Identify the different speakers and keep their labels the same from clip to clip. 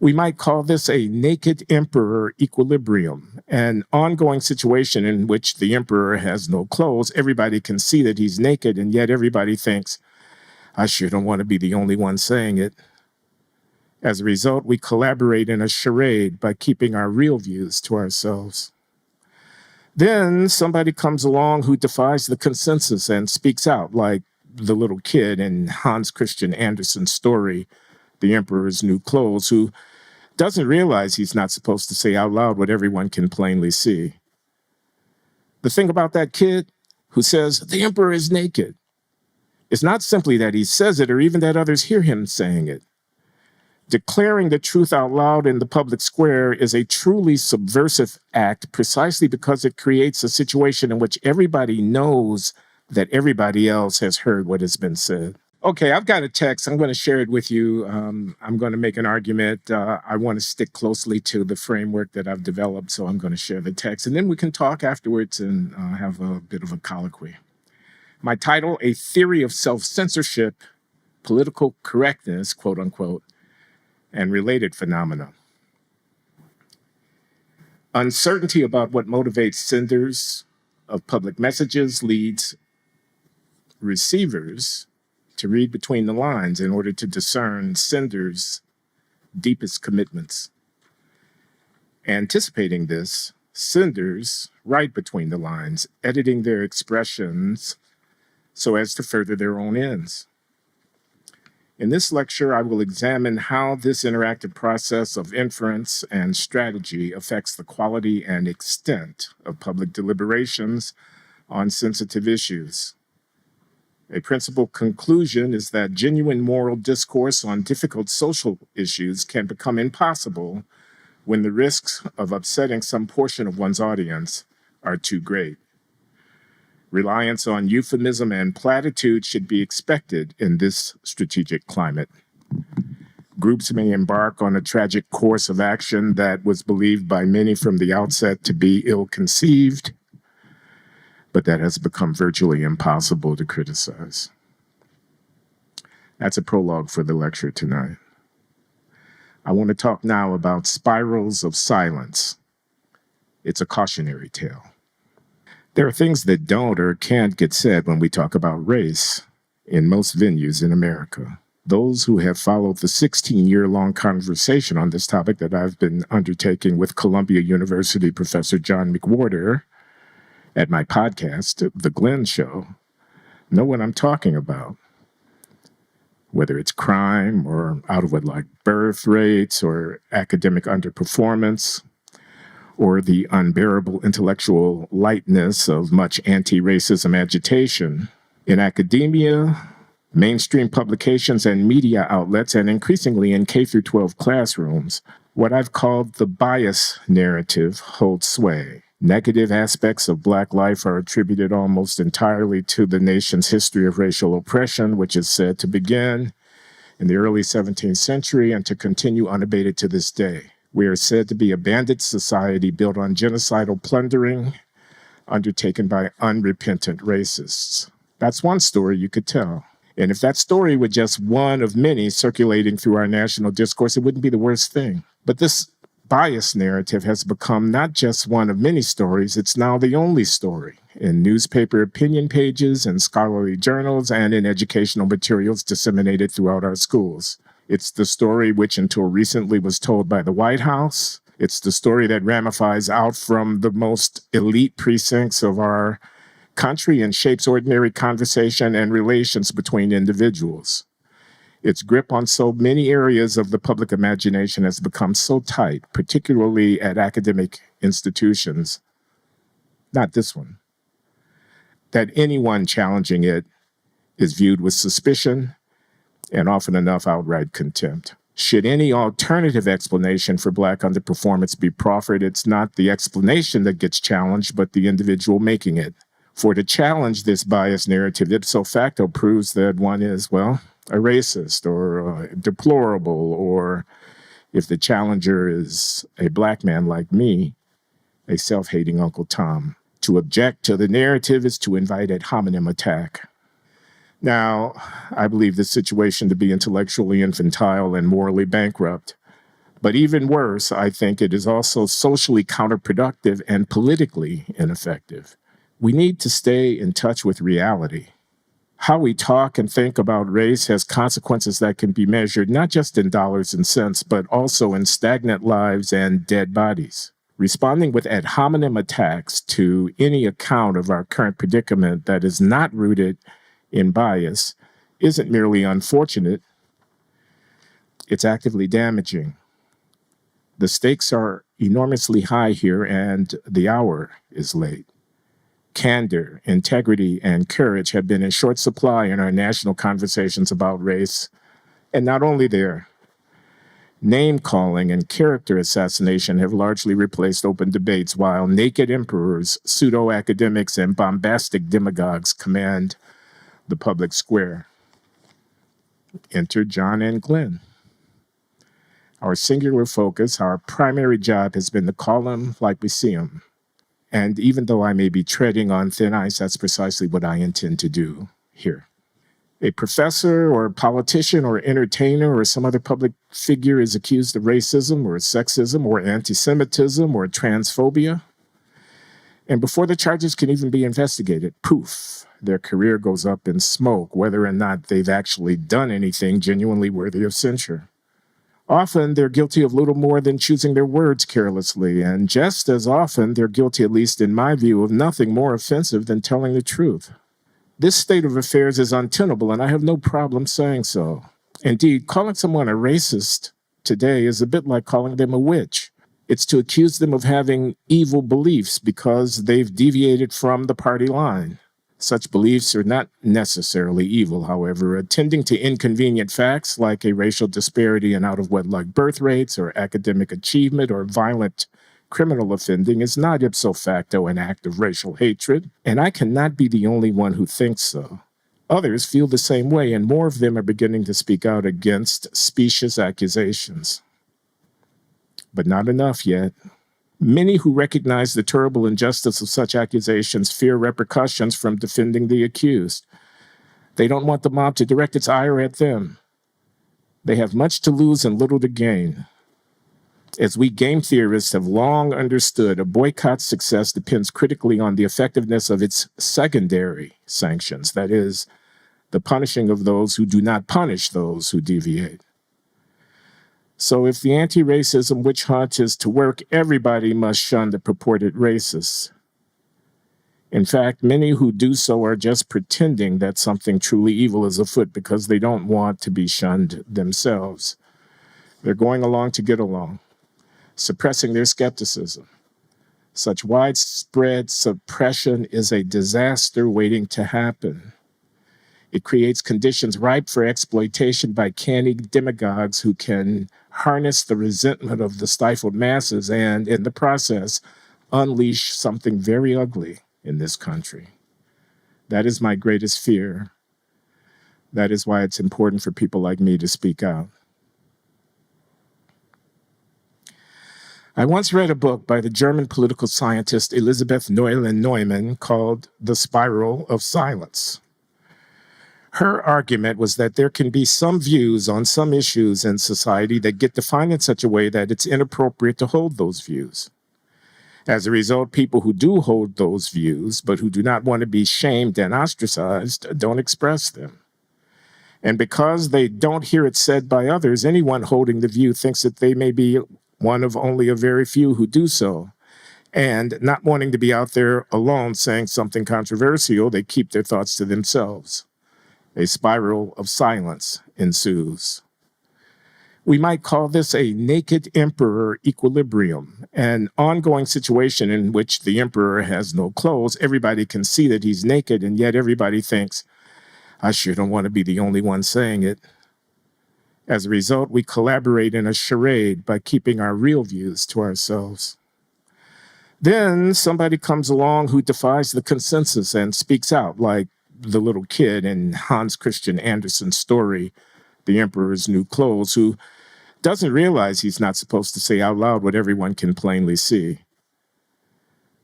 Speaker 1: We might call this a naked emperor equilibrium, an ongoing situation in which the emperor has no clothes. Everybody can see that he's naked, and yet everybody thinks, I sure don't want to be the only one saying it. As a result, we collaborate in a charade by keeping our real views to ourselves. Then somebody comes along who defies the consensus and speaks out, like the little kid in Hans Christian Andersen's story, The Emperor's New Clothes, who doesn't realize he's not supposed to say out loud what everyone can plainly see. The thing about that kid who says, the emperor is naked, is not simply that he says it or even that others hear him saying it. Declaring the truth out loud in the public square is a truly subversive act precisely because it creates a situation in which everybody knows that everybody else has heard what has been said. Okay, I've got a text. I'm going to share it with you. I'm going to make an argument. I want to stick closely to the framework that I've developed, so I'm going to share the text. And then we can talk afterwards and have a bit of a colloquy. My title, A Theory of Self-Censorship, Political Correctness, quote unquote, and Related Phenomena. Uncertainty about what motivates senders of public messages leads receivers to read between the lines in order to discern senders' deepest commitments. Anticipating this, senders write between the lines, editing their expressions so as to further their own ends. In this lecture, I will examine how this interactive process of inference and strategy affects the quality and extent of public deliberations on sensitive issues. A principal conclusion is that genuine moral discourse on difficult social issues can become impossible when the risks of upsetting some portion of one's audience are too great. Reliance on euphemism and platitude should be expected in this strategic climate. Groups may embark on a tragic course of action that was believed by many from the outset to be ill-conceived, but that has become virtually impossible to criticize. That's a prologue for the lecture tonight. I want to talk now about spirals of silence. It's a cautionary tale. There are things that don't or can't get said when we talk about race in most venues in America. Those who have followed the 16-year-long conversation on this topic that I've been undertaking with Columbia University Professor John McWhorter at my podcast, The Glenn Show, know what I'm talking about. Whether it's crime or out of wedlock birth rates or academic underperformance, or the unbearable intellectual lightness of much anti-racism agitation. In academia, mainstream publications and media outlets, and increasingly in K-12 classrooms, what I've called the bias narrative holds sway. Negative aspects of Black life are attributed almost entirely to the nation's history of racial oppression, which is said to begin in the early 17th century and to continue unabated to this day. We are said to be a bandit society built on genocidal plundering undertaken by unrepentant racists. That's one story you could tell. And if that story were just one of many circulating through our national discourse, it wouldn't be the worst thing. But this bias narrative has become not just one of many stories, it's now the only story in newspaper opinion pages and scholarly journals and in educational materials disseminated throughout our schools. It's the story which until recently was told by the White House. It's the story that ramifies out from the most elite precincts of our country and shapes ordinary conversation and relations between individuals. Its grip on so many areas of the public imagination has become so tight, particularly at academic institutions, not this one, that anyone challenging it is viewed with suspicion and often enough outright contempt. Should any alternative explanation for Black underperformance be proffered, it's not the explanation that gets challenged, but the individual making it. For to challenge this biased narrative, ipso facto proves that one is, well, a racist or deplorable, or if the challenger is a Black man like me, a self-hating Uncle Tom. To object to the narrative is to invite ad hominem attack. Now, I believe this situation to be intellectually infantile and morally bankrupt, But even worse, I think it is also socially counterproductive and politically ineffective. We need to stay in touch with reality. How we talk and think about race has consequences that can be measured not just in dollars and cents, but also in stagnant lives and dead bodies. Responding with ad hominem attacks to any account of our current predicament that is not rooted in bias isn't merely unfortunate, it's actively damaging. The stakes are enormously high here, and the hour is late. Candor, integrity, and courage have been in short supply in our national conversations about race. And not only there, name-calling and character assassination have largely replaced open debates, while naked emperors, pseudo-academics, and bombastic demagogues command the public square. Enter John and Glenn. Our singular focus, our primary job has been to call them like we see them. And even though I may be treading on thin ice, that's precisely what I intend to do here. A professor or a politician or entertainer or some other public figure is accused of racism or sexism or anti-Semitism or transphobia. And before the charges can even be investigated, poof, their career goes up in smoke, whether or not they've actually done anything genuinely worthy of censure. Often, they're guilty of little more than choosing their words carelessly, and just as often, they're guilty, at least in my view, of nothing more offensive than telling the truth. This state of affairs is untenable, and I have no problem saying so. Indeed, calling someone a racist today is a bit like calling them a witch. It's to accuse them of having evil beliefs because they've deviated from the party line. Such beliefs are not necessarily evil, however. Attending to inconvenient facts like a racial disparity in out-of-wedlock birth rates or academic achievement or violent criminal offending is not ipso facto an act of racial hatred, and I cannot be the only one who thinks so. Others feel the same way, and more of them are beginning to speak out against specious accusations. But not enough yet. Many who recognize the terrible injustice of such accusations fear repercussions from defending the accused. They don't want the mob to direct its ire at them. They have much to lose and little to gain. As we game theorists have long understood, a boycott's success depends critically on the effectiveness of its secondary sanctions, that is, the punishing of those who do not punish those who deviate. So if the anti-racism witch hunt is to work, everybody must shun the purported racists. In fact, many who do so are just pretending that something truly evil is afoot because they don't want to be shunned themselves. They're going along to get along, suppressing their skepticism. Such widespread suppression is a disaster waiting to happen. It creates conditions ripe for exploitation by canny demagogues who can harness the resentment of the stifled masses and, in the process, unleash something very ugly in this country. That is my greatest fear. That is why it's important for people like me to speak out. I once read a book by the German political scientist Elisabeth Neumann called The Spiral of Silence. Her argument was that there can be some views on some issues in society that get defined in such a way that it's inappropriate to hold those views. As a result, people who do hold those views, but who do not want to be shamed and ostracized, don't express them. And because they don't hear it said by others, anyone holding the view thinks that they may be one of only a very few who do so. And not wanting to be out there alone saying something controversial, they keep their thoughts to themselves. A spiral of silence ensues. We might call this a naked emperor equilibrium, an ongoing situation in which the emperor has no clothes. Everybody can see that he's naked, and yet everybody thinks, I sure don't want to be the only one saying it. As a result, we collaborate in a charade by keeping our real views to ourselves. Then somebody comes along who defies the consensus and speaks out, like the little kid in Hans Christian Andersen's story, The Emperor's New Clothes, who doesn't realize he's not supposed to say out loud what everyone can plainly see.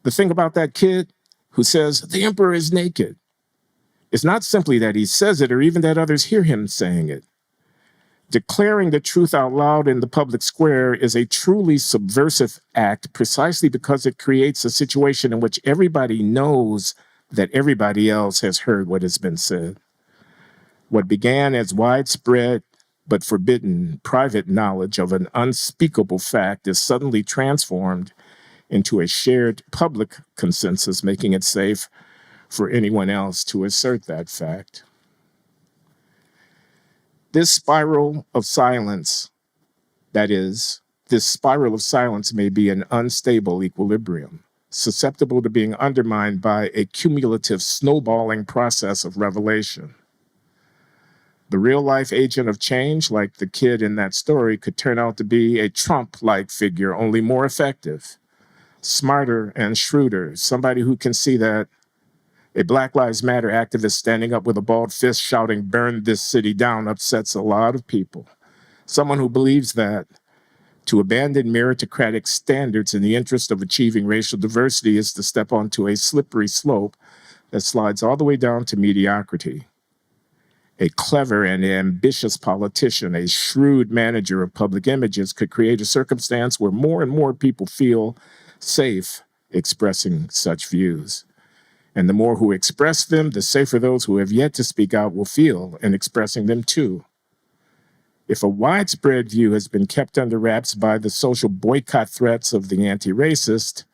Speaker 1: The thing about that kid who says, the emperor is naked, it's not simply that he says it or even that others hear him saying it. Declaring the truth out loud in the public square is a truly subversive act precisely because it creates a situation in which everybody knows that everybody else has heard what has been said. What began as widespread but forbidden private knowledge of an unspeakable fact is suddenly transformed into a shared public consensus, making it safe for anyone else to assert that fact. This spiral of silence, this spiral of silence may be an unstable equilibrium, susceptible to being undermined by a cumulative snowballing process of revelation. The real-life agent of change, like the kid in that story, could turn out to be a Trump-like figure, only more effective, smarter and shrewder, somebody who can see that a Black Lives Matter activist standing up with a bald fist shouting, "Burn this city down," upsets a lot of people. Someone who believes that to abandon meritocratic standards in the interest of achieving racial diversity is to step onto a slippery slope that slides all the way down to mediocrity. A clever and ambitious politician, a shrewd manager of public images, could create a circumstance where more and more people feel safe expressing such views. And the more who express them, the safer those who have yet to speak out will feel in expressing them too. If a widespread view has been kept under wraps by the social boycott threats of the anti-racist,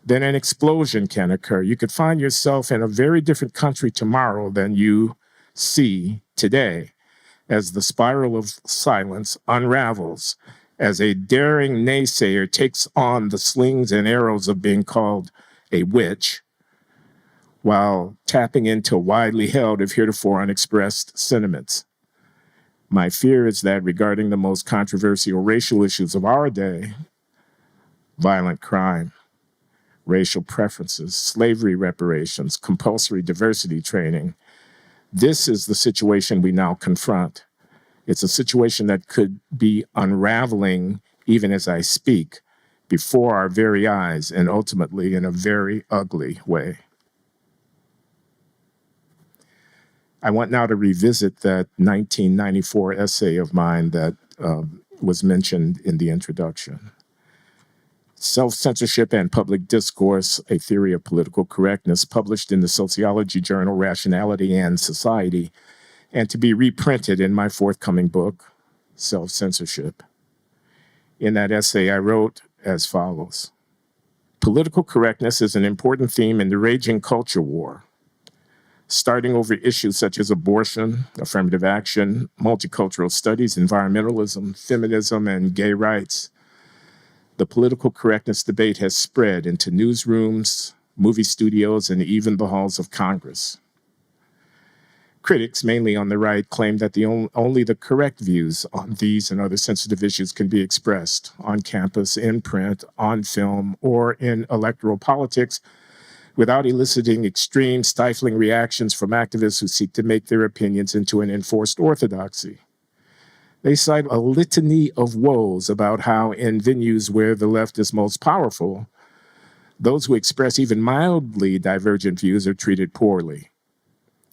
Speaker 1: then an explosion can occur. You could find yourself in a very different country tomorrow than you see today, as the spiral of silence unravels, as a daring naysayer takes on the slings and arrows of being called a witch, while tapping into widely held, if heretofore unexpressed, sentiments. My fear is that regarding the most controversial racial issues of our day, violent crime, racial preferences, slavery reparations, compulsory diversity training, this is the situation we now confront. It's a situation that could be unraveling even as I speak, before our very eyes, and ultimately in a very ugly way. I want now to revisit that 1994 essay of mine that was mentioned in the introduction. Self-Censorship and Public Discourse, A Theory of Political Correctness, published in the sociology journal Rationality and Society, and to be reprinted in my forthcoming book, Self-Censorship. In that essay, I wrote as follows: political correctness is an important theme in the raging culture war, starting over issues such as abortion, affirmative action, multicultural studies, environmentalism, feminism, and gay rights. The political correctness debate has spread into newsrooms, movie studios, and even the halls of Congress. Critics, mainly on the right, claim that only the correct views on these and other sensitive issues can be expressed on campus, in print, on film, or in electoral politics without eliciting extreme, stifling reactions from activists who seek to make their opinions into an enforced orthodoxy. They cite a litany of woes about how in venues where the left is most powerful, those who express even mildly divergent views are treated poorly.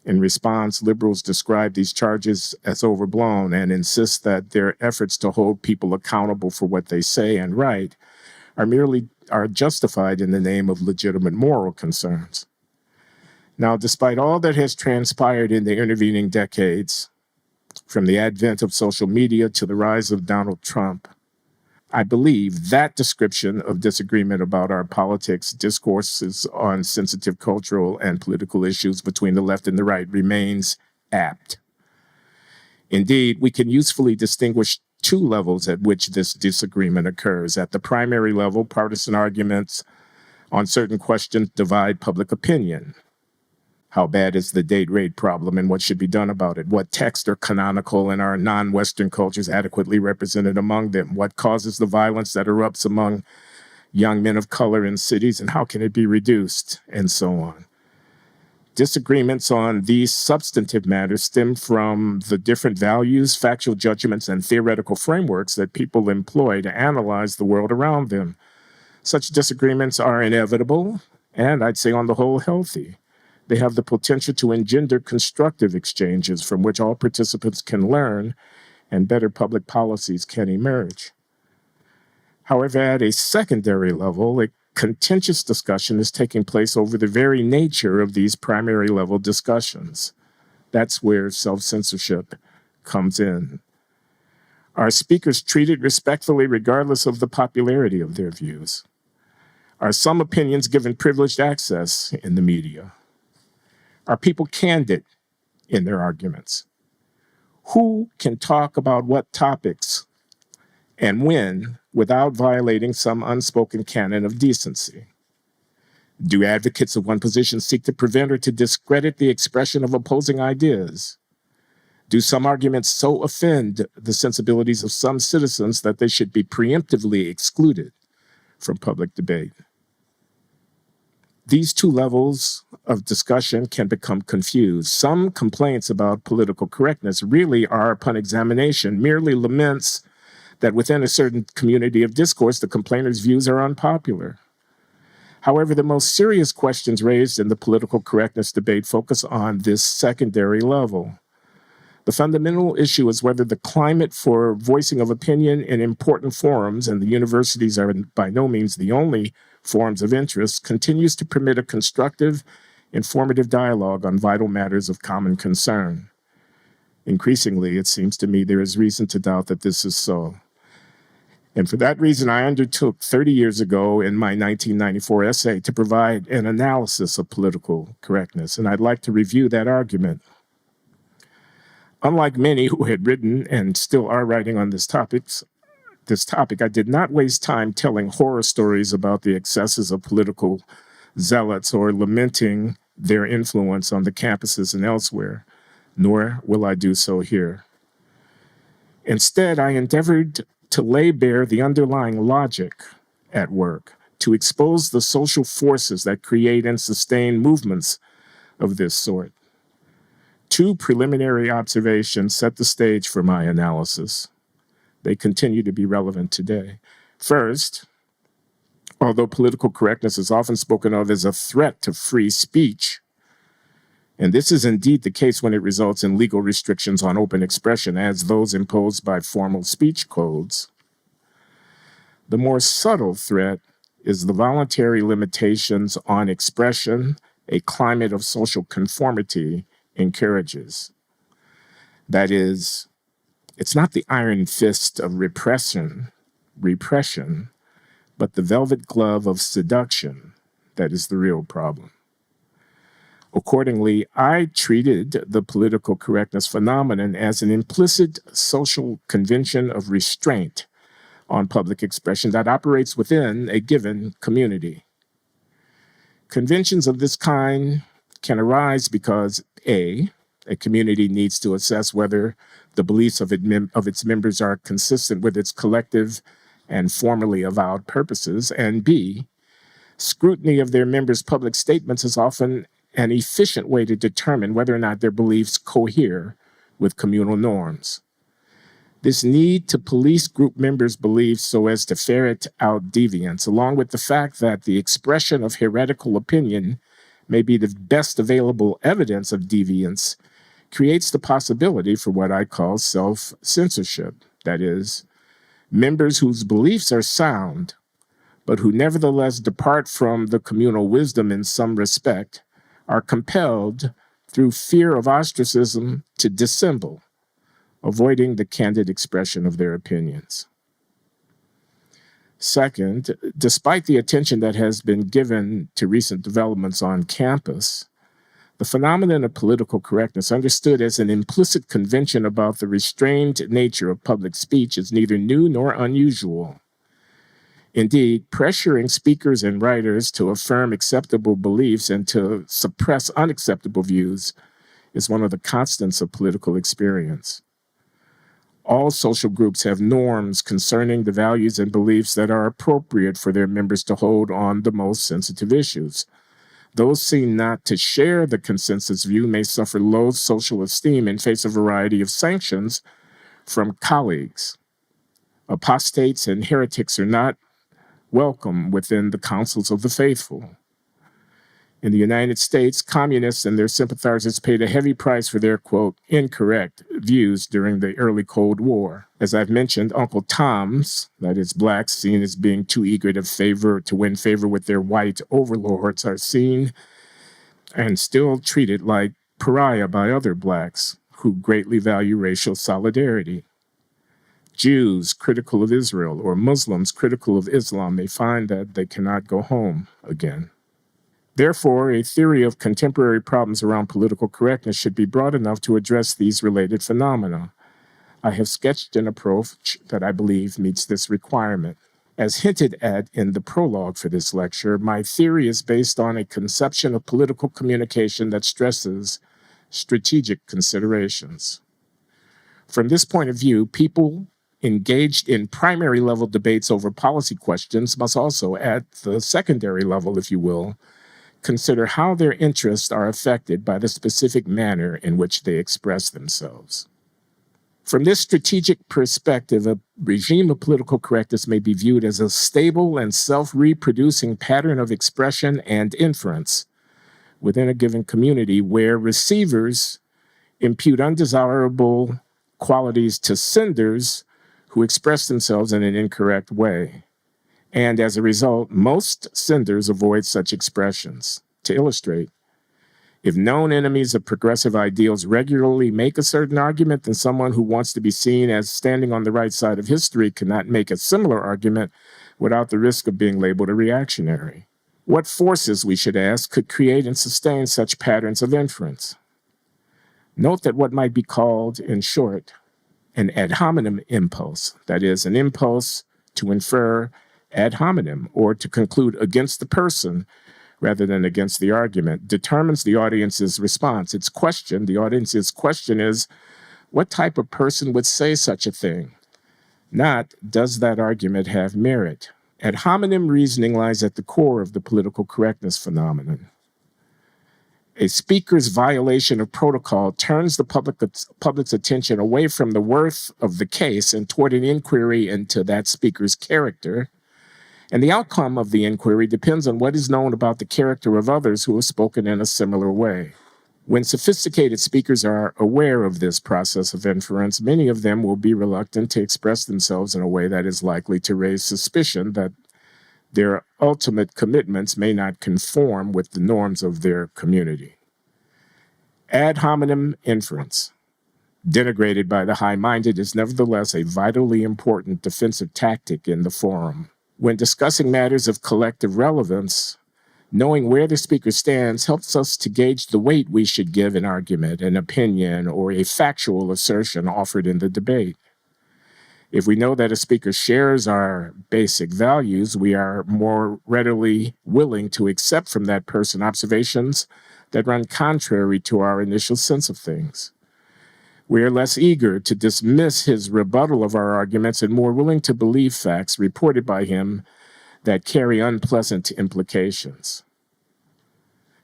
Speaker 1: In response, liberals describe these charges as overblown and insist that their efforts to hold people accountable for what they say and write are justified in the name of legitimate moral concerns. Now, despite all that has transpired in the intervening decades, from the advent of social media to the rise of Donald Trump, I believe that description of disagreement about our politics, discourses on sensitive cultural and political issues between the left and the right remains apt. Indeed, we can usefully distinguish two levels at which this disagreement occurs. At the primary level, partisan arguments on certain questions divide public opinion. How bad is the date rape problem and what should be done about it? What texts are canonical in our non-Western cultures adequately represented among them? What causes the violence that erupts among young men of color in cities, and how can it be reduced? And so on. Disagreements on these substantive matters stem from the different values, factual judgments, and theoretical frameworks that people employ to analyze the world around them. Such disagreements are inevitable, and I'd say on the whole healthy. They have the potential to engender constructive exchanges from which all participants can learn and better public policies can emerge. However, at a secondary level, a contentious discussion is taking place over the very nature of these primary level discussions. That's where self-censorship comes in. Are speakers treated respectfully regardless of the popularity of their views? Are some opinions given privileged access in the media? Are people candid in their arguments? Who can talk about what topics and when without violating some unspoken canon of decency? Do advocates of one position seek to prevent or to discredit the expression of opposing ideas? Do some arguments so offend the sensibilities of some citizens that they should be preemptively excluded from public debate? These two levels of discussion can become confused. Some complaints about political correctness really are, upon examination, merely laments that within a certain community of discourse, the complainer's views are unpopular. However, the most serious questions raised in the political correctness debate focus on this secondary level. The fundamental issue is whether the climate for voicing of opinion in important forums, and the universities are by no means the only forums of interest, continues to permit a constructive, informative dialogue on vital matters of common concern. Increasingly, it seems to me there is reason to doubt that this is so. And for that reason, I undertook 30 years ago in my 1994 essay to provide an analysis of political correctness, and I'd like to review that argument. Unlike many who had written and still are writing on this topic, I did not waste time telling horror stories about the excesses of political zealots or lamenting their influence on the campuses and elsewhere, nor will I do so here. Instead, I endeavored to lay bare the underlying logic at work, to expose the social forces that create and sustain movements of this sort. Two preliminary observations set the stage for my analysis. They continue to be relevant today. First, although political correctness is often spoken of as a threat to free speech, and this is indeed the case when it results in legal restrictions on open expression, as those imposed by formal speech codes, the more subtle threat is the voluntary limitations on expression a climate of social conformity encourages. That is, it's not the iron fist of repression, but the velvet glove of seduction that is the real problem. Accordingly, I treated the political correctness phenomenon as an implicit social convention of restraint on public expression that operates within a given community. Conventions of this kind can arise because A, a community needs to assess whether the beliefs of its members are consistent with its collective and formally avowed purposes, and B, scrutiny of their members' public statements is often an efficient way to determine whether or not their beliefs cohere with communal norms. This need to police group members' beliefs so as to ferret out deviance, along with the fact that the expression of heretical opinion may be the best available evidence of deviance, creates the possibility for what I call self-censorship. That is, members whose beliefs are sound, but who nevertheless depart from the communal wisdom in some respect, are compelled through fear of ostracism to dissemble, avoiding the candid expression of their opinions. Second, despite the attention that has been given to recent developments on campus, the phenomenon of political correctness, understood as an implicit convention about the restrained nature of public speech, is neither new nor unusual. Indeed, pressuring speakers and writers to affirm acceptable beliefs and to suppress unacceptable views is one of the constants of political experience. All social groups have norms concerning the values and beliefs that are appropriate for their members to hold on the most sensitive issues. Those seen not to share the consensus view may suffer low social esteem and face a variety of sanctions from colleagues. Apostates and heretics are not welcome within the councils of the faithful. In the United States, communists and their sympathizers paid a heavy price for their, quote, incorrect views during the early Cold War. As I've mentioned, Uncle Toms, that is, blacks seen as being too eager to win favor with their white overlords, are seen and still treated like pariah by other blacks who greatly value racial solidarity. Jews critical of Israel or Muslims critical of Islam may find that they cannot go home again. Therefore, a theory of contemporary problems around political correctness should be broad enough to address these related phenomena. I have sketched an approach that I believe meets this requirement. As hinted at in the prologue for this lecture, my theory is based on a conception of political communication that stresses strategic considerations. From this point of view, people engaged in primary level debates over policy questions must also, at the secondary level, if you will, consider how their interests are affected by the specific manner in which they express themselves. From this strategic perspective, a regime of political correctness may be viewed as a stable and self-reproducing pattern of expression and inference within a given community where receivers impute undesirable qualities to senders who express themselves in an incorrect way. And as a result, most senders avoid such expressions. To illustrate, if known enemies of progressive ideals regularly make a certain argument, then someone who wants to be seen as standing on the right side of history cannot make a similar argument without the risk of being labeled a reactionary. What forces, we should ask, could create and sustain such patterns of inference? Note that what might be called, in short, an ad hominem impulse, that is, an impulse to infer ad hominem, or to conclude against the person rather than against the argument, determines the audience's response. The audience's question is, what type of person would say such a thing? Not, does that argument have merit? Ad hominem reasoning lies at the core of the political correctness phenomenon. A speaker's violation of protocol turns the public's attention away from the worth of the case and toward an inquiry into that speaker's character. And the outcome of the inquiry depends on what is known about the character of others who have spoken in a similar way. When sophisticated speakers are aware of this process of inference, many of them will be reluctant to express themselves in a way that is likely to raise suspicion that their ultimate commitments may not conform with the norms of their community. Ad hominem inference, denigrated by the high-minded, is nevertheless a vitally important defensive tactic in the forum. When discussing matters of collective relevance, knowing where the speaker stands helps us to gauge the weight we should give an argument, an opinion, or a factual assertion offered in the debate. If we know that a speaker shares our basic values, we are more readily willing to accept from that person observations that run contrary to our initial sense of things. We are less eager to dismiss his rebuttal of our arguments and more willing to believe facts reported by him that carry unpleasant implications.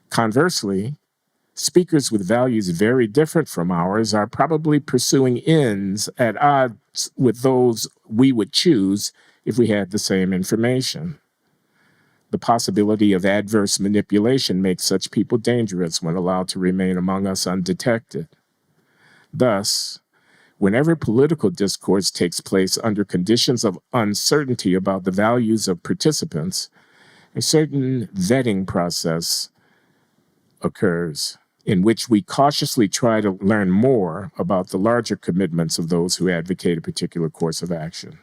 Speaker 1: Conversely, speakers with values very different from ours are probably pursuing ends at odds with those we would choose if we had the same information. The possibility of adverse manipulation makes such people dangerous when allowed to remain among us undetected. Thus, whenever political discourse takes place under conditions of uncertainty about the values of participants, a certain vetting process occurs in which we cautiously try to learn more about the larger commitments of those who advocate a particular course of action.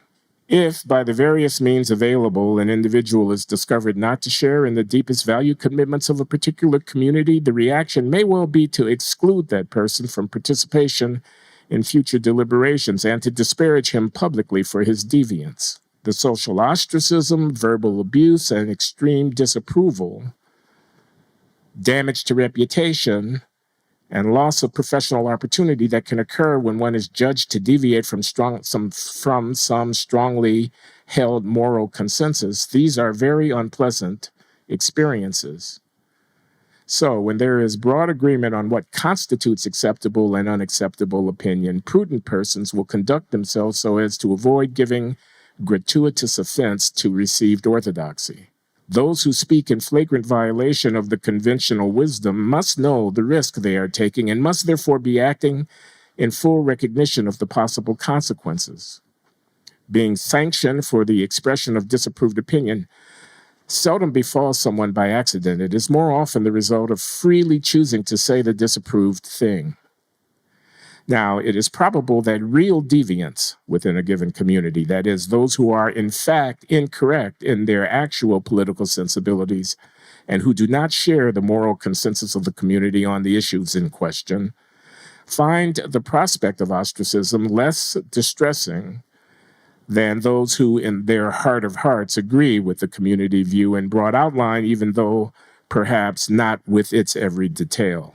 Speaker 1: If, by the various means available, an individual is discovered not to share in the deepest value commitments of a particular community, the reaction may well be to exclude that person from participation in future deliberations and to disparage him publicly for his deviance. The social ostracism, verbal abuse, and extreme disapproval, damage to reputation, and loss of professional opportunity that can occur when one is judged to deviate from some strongly held moral consensus. These are very unpleasant experiences. So, when there is broad agreement on what constitutes acceptable and unacceptable opinion, prudent persons will conduct themselves so as to avoid giving gratuitous offense to received orthodoxy. Those who speak in flagrant violation of the conventional wisdom must know the risk they are taking and must therefore be acting in full recognition of the possible consequences. Being sanctioned for the expression of disapproved opinion seldom befalls someone by accident. It is more often the result of freely choosing to say the disapproved thing. Now, it is probable that real deviants within a given community, that is, those who are in fact incorrect in their actual political sensibilities and who do not share the moral consensus of the community on the issues in question, find the prospect of ostracism less distressing than those who, in their heart of hearts, agree with the community view in broad outline, even though perhaps not with its every detail.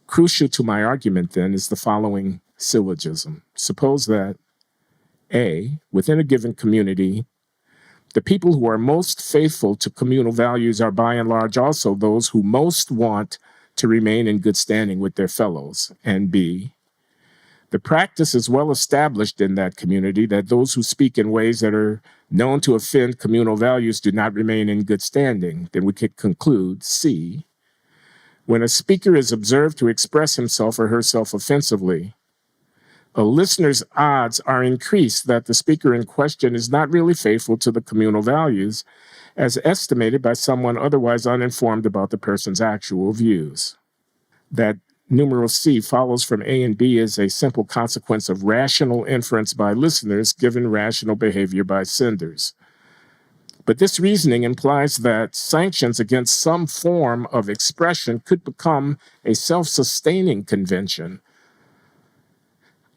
Speaker 1: Crucial to my argument, then, is the following syllogism. Suppose that A, within a given community, the people who are most faithful to communal values are by and large also those who most want to remain in good standing with their fellows, and B, the practice is well established in that community that those who speak in ways that are known to offend communal values do not remain in good standing. Then we could conclude, C, when a speaker is observed to express himself or herself offensively, a listener's odds are increased that the speaker in question is not really faithful to the communal values, as estimated by someone otherwise uninformed about the person's actual views. That numeral C follows from A and B is a simple consequence of rational inference by listeners given rational behavior by senders. But this reasoning implies that sanctions against some form of expression could become a self-sustaining convention,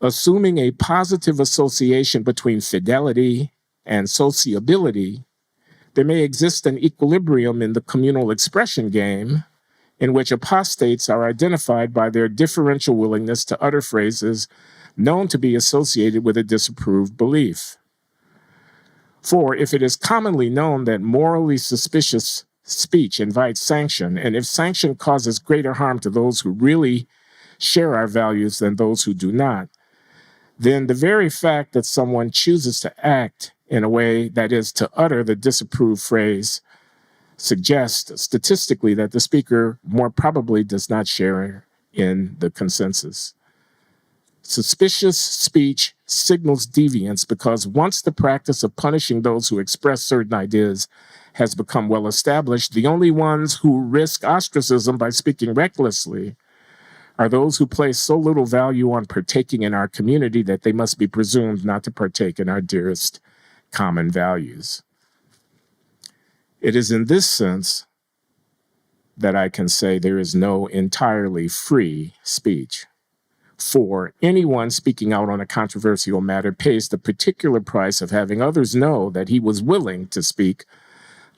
Speaker 1: assuming a positive association between fidelity and sociability. There may exist an equilibrium in the communal expression game in which apostates are identified by their differential willingness to utter phrases known to be associated with a disapproved belief. For if it is commonly known that morally suspicious speech invites sanction, and if sanction causes greater harm to those who really share our values than those who do not, then the very fact that someone chooses to act in a way that is to utter the disapproved phrase suggests statistically that the speaker more probably does not share in the consensus. Suspicious speech signals deviance because once the practice of punishing those who express certain ideas has become well established, the only ones who risk ostracism by speaking recklessly are those who place so little value on partaking in our community that they must be presumed not to partake in our dearest common values. It is in this sense that I can say there is no entirely free speech. For anyone speaking out on a controversial matter pays the particular price of having others know that he was willing to speak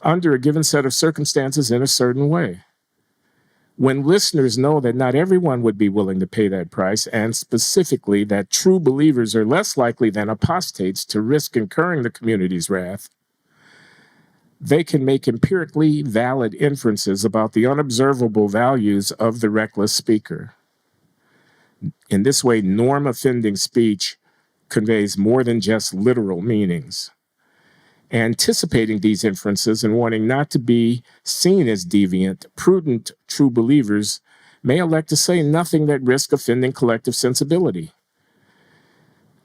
Speaker 1: under a given set of circumstances in a certain way. When listeners know that not everyone would be willing to pay that price, and specifically that true believers are less likely than apostates to risk incurring the community's wrath, they can make empirically valid inferences about the unobservable values of the reckless speaker. In this way, norm-offending speech conveys more than just literal meanings. Anticipating these inferences and wanting not to be seen as deviant, prudent true believers may elect to say nothing that risks offending collective sensibility.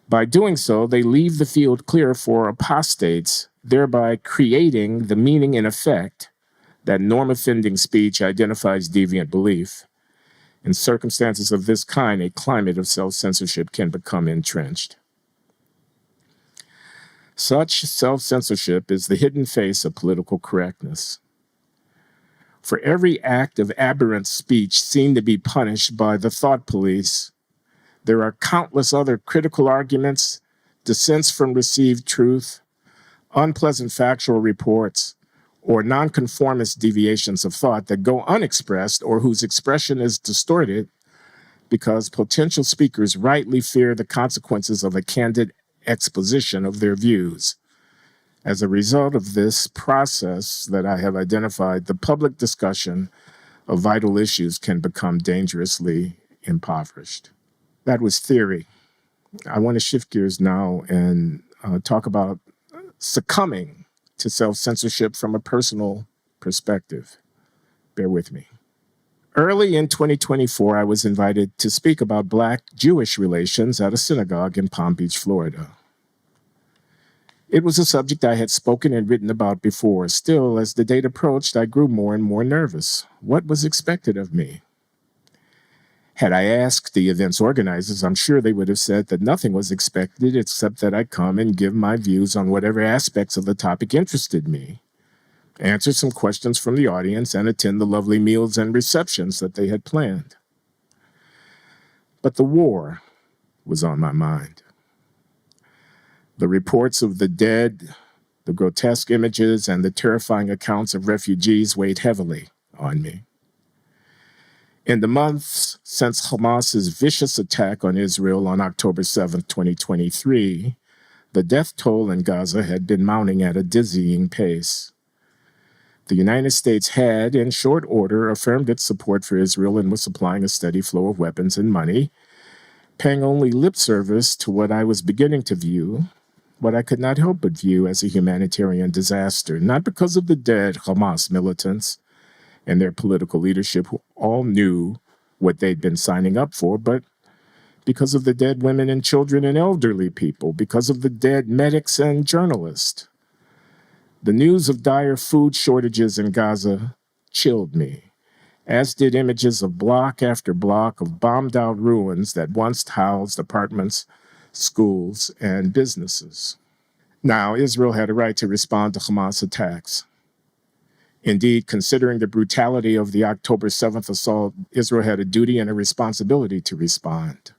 Speaker 1: By doing so, they leave the field clear for apostates, thereby creating the meaning and effect that norm-offending speech identifies deviant belief. In circumstances of this kind, a climate of self-censorship can become entrenched. Such self-censorship is the hidden face of political correctness. For every act of aberrant speech seen to be punished by the thought police, there are countless other critical arguments, dissents from received truth, unpleasant factual reports, or nonconformist deviations of thought that go unexpressed or whose expression is distorted because potential speakers rightly fear the consequences of a candid exposition of their views. As a result of this process that I have identified, the public discussion of vital issues can become dangerously impoverished. That was theory. I want to shift gears now and talk about succumbing to self-censorship from a personal perspective. Bear with me. Early in 2024, I was invited to speak about Black-Jewish relations at a synagogue in Palm Beach, Florida. It was a subject I had spoken and written about before. Still, as the date approached, I grew more and more nervous. What was expected of me? Had I asked the event's organizers, I'm sure they would have said that nothing was expected except that I come and give my views on whatever aspects of the topic interested me, answer some questions from the audience, and attend the lovely meals and receptions that they had planned. But the war was on my mind. The reports of the dead, the grotesque images, and the terrifying accounts of refugees weighed heavily on me. In the months since Hamas's vicious attack on Israel on October 7, 2023, the death toll in Gaza had been mounting at a dizzying pace. The United States had, in short order, affirmed its support for Israel and was supplying a steady flow of weapons and money, paying only lip service to what I was beginning to view, what I could not help but view as a humanitarian disaster, not because of the dead Hamas militants and their political leadership who all knew what they'd been signing up for, but because of the dead women and children and elderly people, because of the dead medics and journalists. The news of dire food shortages in Gaza chilled me, as did images of block after block of bombed-out ruins that once housed apartments, schools, and businesses. Now, Israel had a right to respond to Hamas attacks. Indeed, considering the brutality of the October 7th assault, Israel had a duty and a responsibility to respond.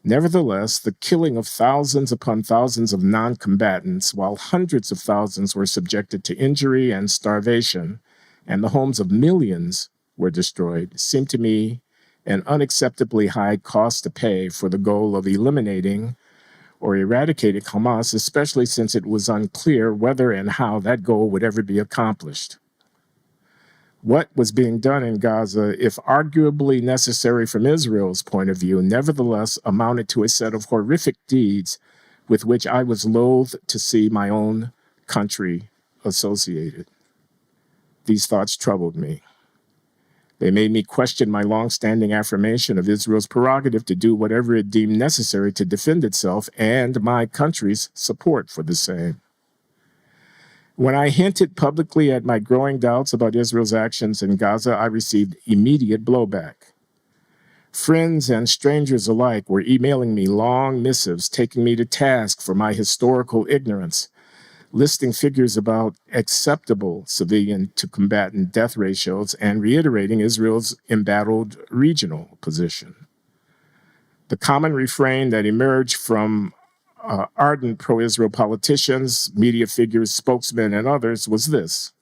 Speaker 1: Nevertheless, the killing of thousands upon thousands of non-combatants, while hundreds of thousands were subjected to injury and starvation, and the homes of millions were destroyed, seemed to me an unacceptably high cost to pay for the goal of eliminating or eradicating Hamas, especially since it was unclear whether and how that goal would ever be accomplished. What was being done in Gaza, if arguably necessary from Israel's point of view, nevertheless amounted to a set of horrific deeds with which I was loath to see my own country associated. These thoughts troubled me. They made me question my long-standing affirmation of Israel's prerogative to do whatever it deemed necessary to defend itself and my country's support for the same. When I hinted publicly at my growing doubts about Israel's actions in Gaza, I received immediate blowback. Friends and strangers alike were emailing me long missives, taking me to task for my historical ignorance, listing figures about acceptable civilian-to-combatant death ratios and reiterating Israel's embattled regional position. The common refrain that emerged from ardent pro-Israel politicians, media figures, spokesmen, and others was this: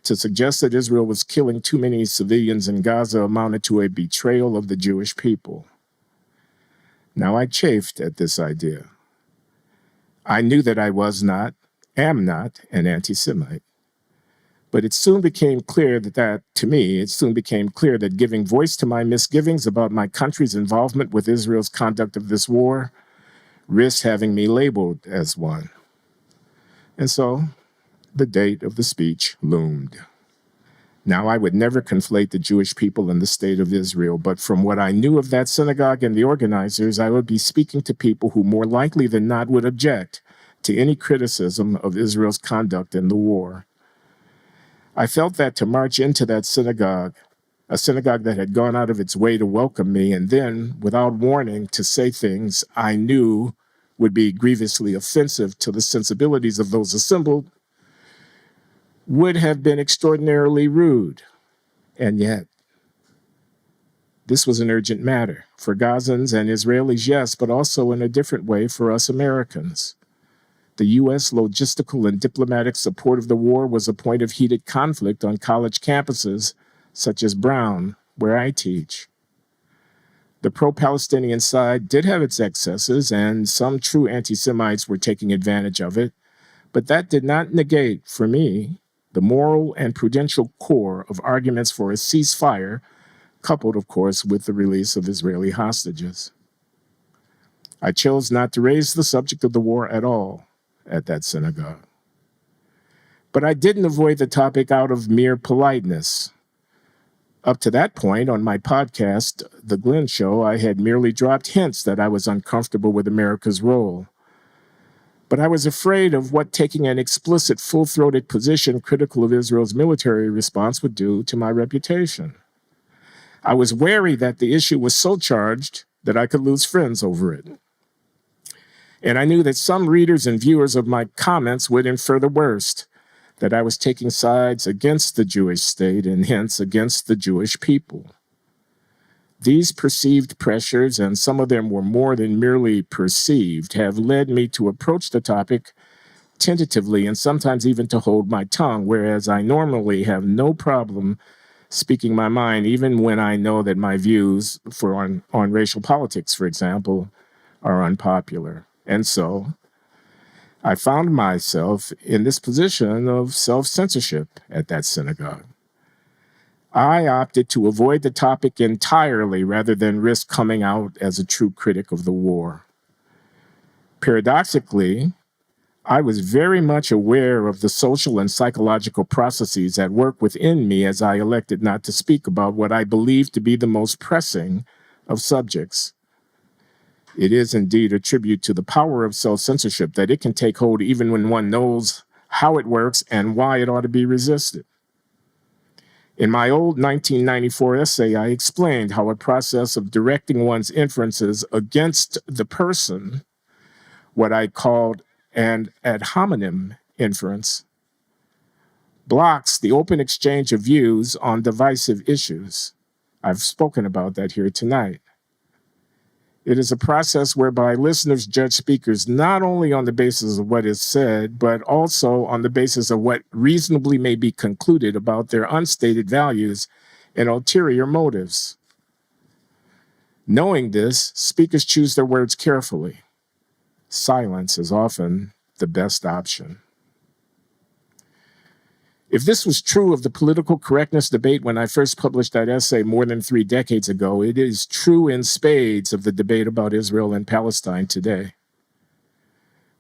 Speaker 1: to suggest that Israel was killing too many civilians in Gaza amounted to a betrayal of the Jewish people. Now, I chafed at this idea. I knew that I am not an anti-Semite. But it soon became clear that giving voice to my misgivings about my country's involvement with Israel's conduct of this war risked having me labeled as one. And so the date of the speech loomed. Now, I would never conflate the Jewish people and the state of Israel, but from what I knew of that synagogue and the organizers, I would be speaking to people who more likely than not would object to any criticism of Israel's conduct in the war. I felt that to march into that synagogue, a synagogue that had gone out of its way to welcome me, and then, without warning, to say things I knew would be grievously offensive to the sensibilities of those assembled, would have been extraordinarily rude. And yet, this was an urgent matter for Gazans and Israelis, yes, but also in a different way for us Americans. The U.S. logistical and diplomatic support of the war was a point of heated conflict on college campuses, such as Brown, where I teach. The pro-Palestinian side did have its excesses, and some true anti-Semites were taking advantage of it, but that did not negate, for me, the moral and prudential core of arguments for a ceasefire, coupled, of course, with the release of Israeli hostages. I chose not to raise the subject of the war at all. at that synagogue. But I didn't avoid the topic out of mere politeness. Up to that point on my podcast, The Glenn Show, I had merely dropped hints that I was uncomfortable with America's role. But I was afraid of what taking an explicit, full-throated position critical of Israel's military response would do to my reputation. I was wary that the issue was so charged that I could lose friends over it. And I knew that some readers and viewers of my comments would infer the worst, that I was taking sides against the Jewish state and hence against the Jewish people. These perceived pressures, and some of them were more than merely perceived, have led me to approach the topic tentatively and sometimes even to hold my tongue, whereas I normally have no problem speaking my mind, even when I know that my views on racial politics, for example, are unpopular. And so I found myself in this position of self-censorship at that synagogue. I opted to avoid the topic entirely rather than risk coming out as a true critic of the war. Paradoxically, I was very much aware of the social and psychological processes at work within me as I elected not to speak about what I believed to be the most pressing of subjects. It is indeed a tribute to the power of self-censorship that it can take hold even when one knows how it works and why it ought to be resisted. In my old 1994 essay, I explained how a process of directing one's inferences against the person, what I called an ad hominem inference, blocks the open exchange of views on divisive issues. I've spoken about that here tonight. It is a process whereby listeners judge speakers not only on the basis of what is said, but also on the basis of what reasonably may be concluded about their unstated values and ulterior motives. Knowing this, speakers choose their words carefully. Silence is often the best option. If this was true of the political correctness debate when I first published that essay more than 3 decades ago, it is true in spades of the debate about Israel and Palestine today.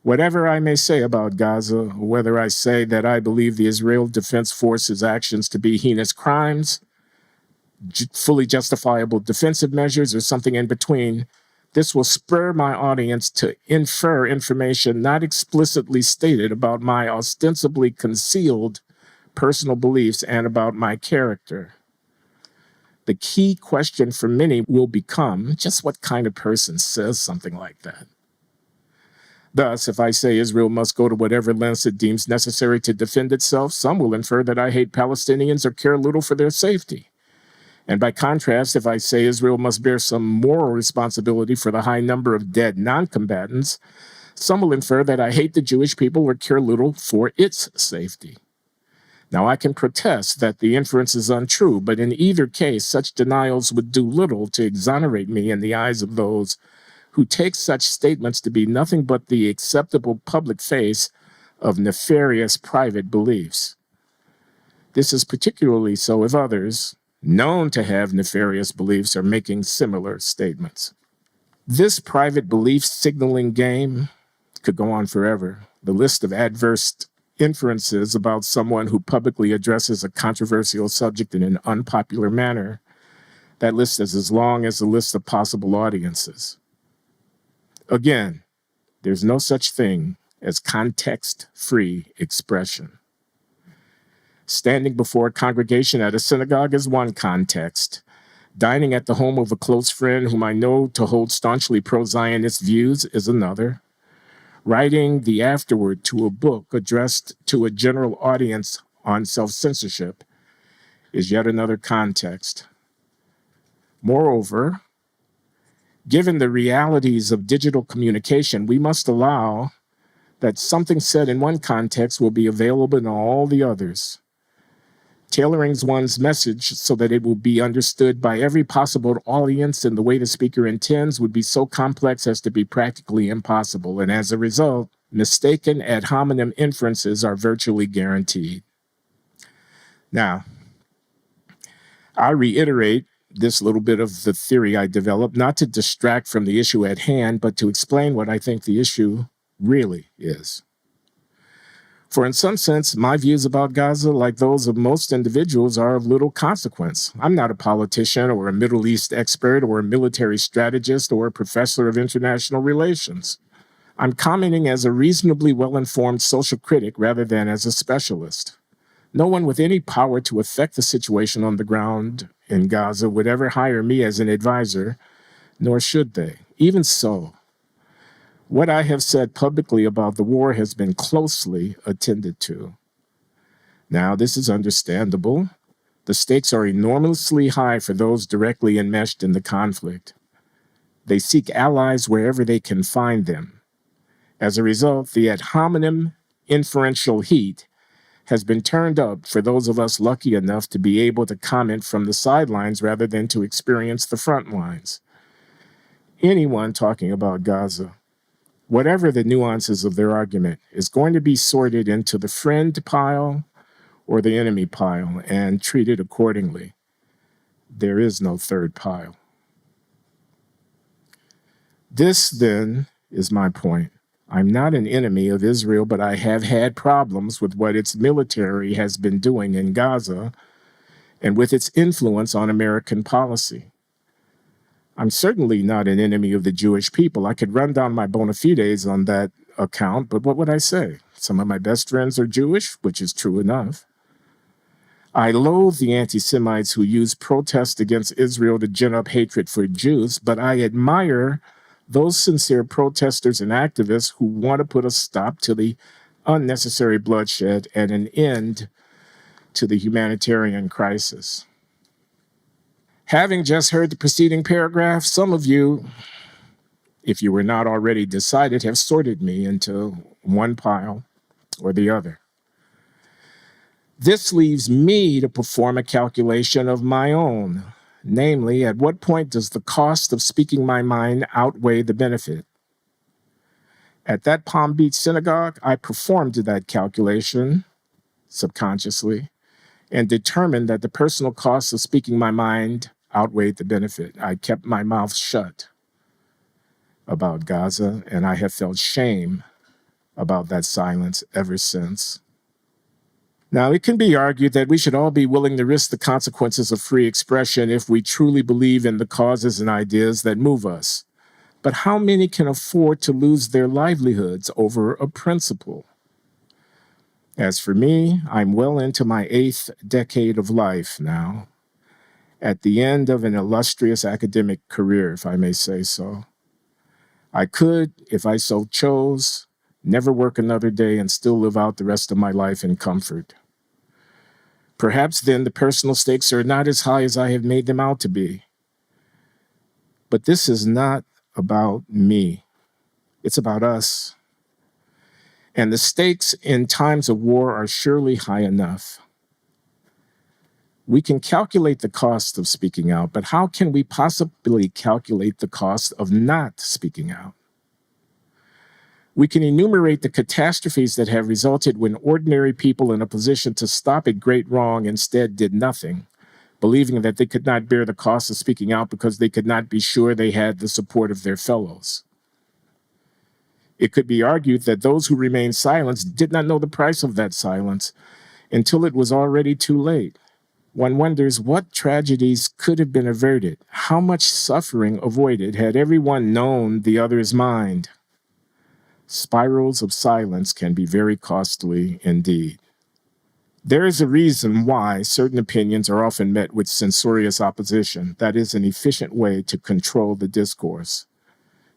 Speaker 1: Whatever I may say about Gaza, whether I say that I believe the Israel Defense Force's actions to be heinous crimes, fully justifiable defensive measures, or something in between, this will spur my audience to infer information not explicitly stated about my ostensibly concealed personal beliefs and about my character. The key question for many will become just what kind of person says something like that. Thus, if I say Israel must go to whatever lengths it deems necessary to defend itself, some will infer that I hate Palestinians or care little for their safety. And by contrast, if I say Israel must bear some moral responsibility for the high number of dead non-combatants, some will infer that I hate the Jewish people or care little for its safety. Now, I can protest that the inference is untrue, but in either case, such denials would do little to exonerate me in the eyes of those who take such statements to be nothing but the acceptable public face of nefarious private beliefs. This is particularly so if others, known to have nefarious beliefs, are making similar statements. This private belief signaling game could go on forever. The list of adverse inferences about someone who publicly addresses a controversial subject in an unpopular manner, that list is as long as the list of possible audiences. Again, there's no such thing as context-free expression. Standing before a congregation at a synagogue is one context. Dining at the home of a close friend whom I know to hold staunchly pro-Zionist views is another. Writing the afterword to a book addressed to a general audience on self-censorship is yet another context. Moreover, given the realities of digital communication, we must allow that something said in one context will be available in all the others. Tailoring one's message so that it will be understood by every possible audience in the way the speaker intends would be so complex as to be practically impossible, and as a result, mistaken ad hominem inferences are virtually guaranteed. Now, I reiterate this little bit of the theory I developed, not to distract from the issue at hand, but to explain what I think the issue really is. For in some sense, my views about Gaza, like those of most individuals, are of little consequence. I'm not a politician or a Middle East expert or a military strategist or a professor of international relations. I'm commenting as a reasonably well-informed social critic rather than as a specialist. No one with any power to affect the situation on the ground in Gaza would ever hire me as an advisor, nor should they. Even so, what I have said publicly about the war has been closely attended to. Now, this is understandable. The stakes are enormously high for those directly enmeshed in the conflict. They seek allies wherever they can find them. As a result, the ad hominem inferential heat has been turned up for those of us lucky enough to be able to comment from the sidelines rather than to experience the front lines. Anyone talking about Gaza, whatever the nuances of their argument, is going to be sorted into the friend pile or the enemy pile and treated accordingly. There is no third pile. This, then, is my point. I'm not an enemy of Israel, but I have had problems with what its military has been doing in Gaza and with its influence on American policy. I'm certainly not an enemy of the Jewish people. I could run down my bona fides on that account, but what would I say? Some of my best friends are Jewish, which is true enough. I loathe the anti-Semites who use protest against Israel to gin up hatred for Jews, but I admire those sincere protesters and activists who want to put a stop to the unnecessary bloodshed and an end to the humanitarian crisis. Having just heard the preceding paragraph, some of you, if you were not already decided, have sorted me into one pile or the other. This leaves me to perform a calculation of my own. Namely, at what point does the cost of speaking my mind outweigh the benefit? At that Palm Beach synagogue, I performed that calculation subconsciously and determined that the personal cost of speaking my mind outweighed the benefit. I kept my mouth shut about Gaza, and I have felt shame about that silence ever since. Now, it can be argued that we should all be willing to risk the consequences of free expression if we truly believe in the causes and ideas that move us. But how many can afford to lose their livelihoods over a principle? As for me, I'm well into my 8th decade of life now, at the end of an illustrious academic career, if I may say so. I could, if I so chose, never work another day and still live out the rest of my life in comfort. Perhaps then the personal stakes are not as high as I have made them out to be. But this is not about me. It's about us. And the stakes in times of war are surely high enough. We can calculate the cost of speaking out, but how can we possibly calculate the cost of not speaking out? We can enumerate the catastrophes that have resulted when ordinary people in a position to stop a great wrong instead did nothing, believing that they could not bear the cost of speaking out because they could not be sure they had the support of their fellows. It could be argued that those who remained silent did not know the price of that silence until it was already too late. One wonders what tragedies could have been averted, how much suffering avoided had everyone known the other's mind. Spirals of silence can be very costly indeed. There is a reason why certain opinions are often met with censorious opposition. That is an efficient way to control the discourse.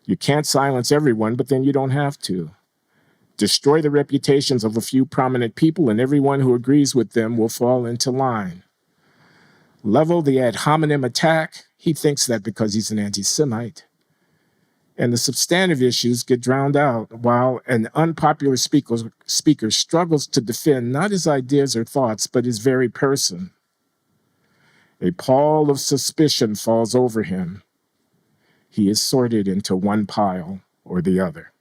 Speaker 1: You can't silence everyone, but then you don't have to. Destroy the reputations of a few prominent people, and everyone who agrees with them will fall into line. Level the ad hominem attack. He thinks that because he's an anti-Semite. And the substantive issues get drowned out while an unpopular speaker struggles to defend not his ideas or thoughts, but his very person. A pall of suspicion falls over him. He is sorted into one pile or the other.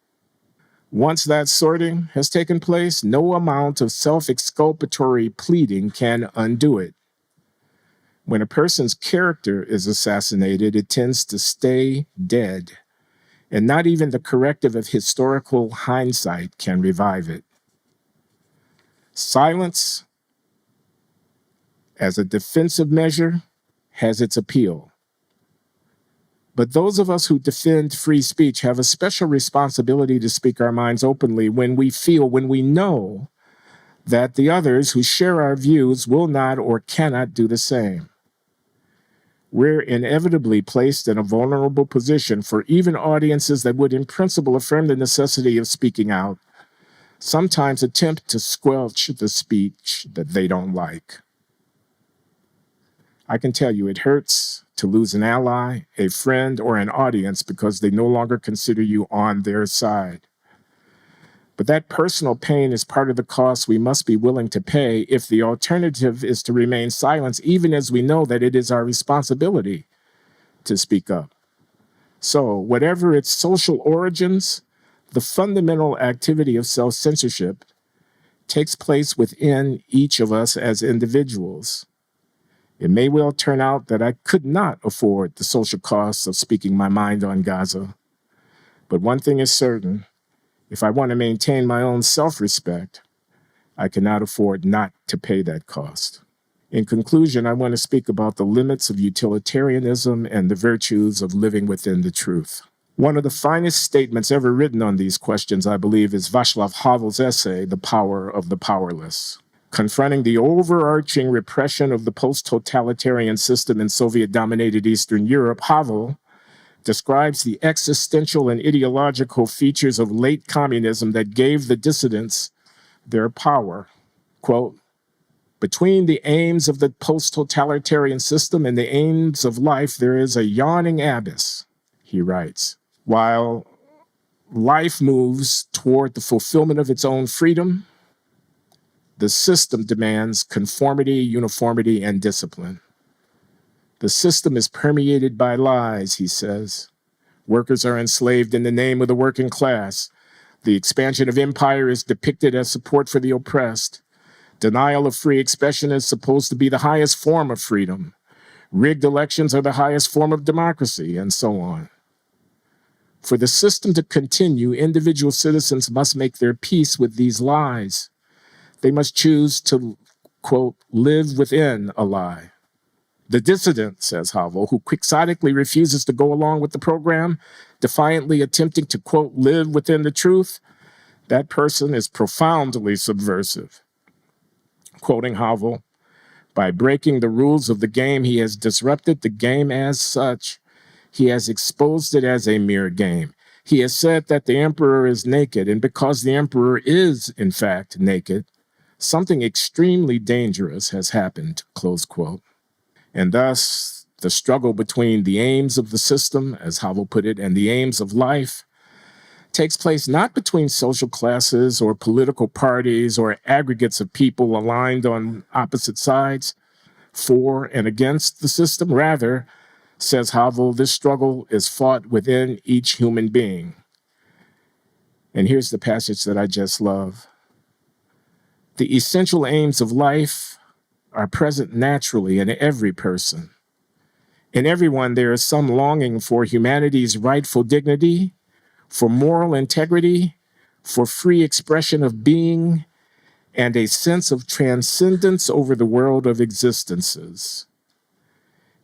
Speaker 1: Once that sorting has taken place, no amount of self-exculpatory pleading can undo it. When a person's character is assassinated, it tends to stay dead. And not even the corrective of historical hindsight can revive it. Silence, as a defensive measure, has its appeal. But those of us who defend free speech have a special responsibility to speak our minds openly when we know that the others who share our views will not or cannot do the same. We're inevitably placed in a vulnerable position for even audiences that would in principle affirm the necessity of speaking out, sometimes attempt to squelch the speech that they don't like. I can tell you it hurts to lose an ally, a friend, or an audience because they no longer consider you on their side. But that personal pain is part of the cost we must be willing to pay if the alternative is to remain silent, even as we know that it is our responsibility to speak up. So, whatever its social origins, the fundamental activity of self-censorship takes place within each of us as individuals. It may well turn out that I could not afford the social costs of speaking my mind on Gaza. But one thing is certain, if I want to maintain my own self-respect, I cannot afford not to pay that cost. In conclusion, I want to speak about the limits of utilitarianism and the virtues of living within the truth. One of the finest statements ever written on these questions, I believe, is Václav Havel's essay, The Power of the Powerless. Confronting the overarching repression of the post-totalitarian system in Soviet-dominated Eastern Europe, Havel describes the existential and ideological features of late communism that gave the dissidents their power. Quote, between the aims of the post-totalitarian system and the aims of life, there is a yawning abyss, he writes. While life moves toward the fulfillment of its own freedom, the system demands conformity, uniformity, and discipline. The system is permeated by lies, he says. Workers are enslaved in the name of the working class. The expansion of empire is depicted as support for the oppressed. Denial of free expression is supposed to be the highest form of freedom. Rigged elections are the highest form of democracy, and so on. For the system to continue, individual citizens must make their peace with these lies. They must choose to, quote, live within a lie. The dissident, says Havel, who quixotically refuses to go along with the program, defiantly attempting to, quote, live within the truth, that person is profoundly subversive. Quoting Havel, by breaking the rules of the game, he has disrupted the game as such. He has exposed it as a mere game. He has said that the emperor is naked, and because the emperor is, in fact, naked, something extremely dangerous has happened, close quote. And thus, the struggle between the aims of the system, as Havel put it, and the aims of life takes place not between social classes or political parties or aggregates of people aligned on opposite sides for and against the system. Rather, says Havel, this struggle is fought within each human being. And here's the passage that I just love. The essential aims of life are present naturally in every person. In everyone, there is some longing for humanity's rightful dignity, for moral integrity, for free expression of being, and a sense of transcendence over the world of existences.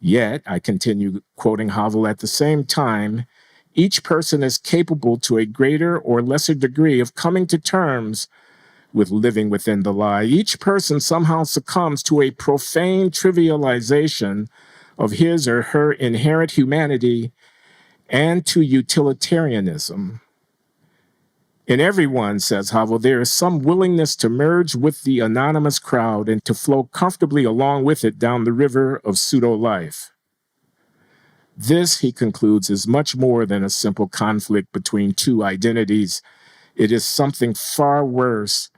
Speaker 1: Yet, I continue quoting Havel, at the same time, each person is capable to a greater or lesser degree of coming to terms with living within the lie. Each person somehow succumbs to a profane trivialization of his or her inherent humanity and to utilitarianism. In everyone, says Havel, there is some willingness to merge with the anonymous crowd and to flow comfortably along with it down the river of pseudo-life. This, he concludes, is much more than a simple conflict between two identities. It is something far worse.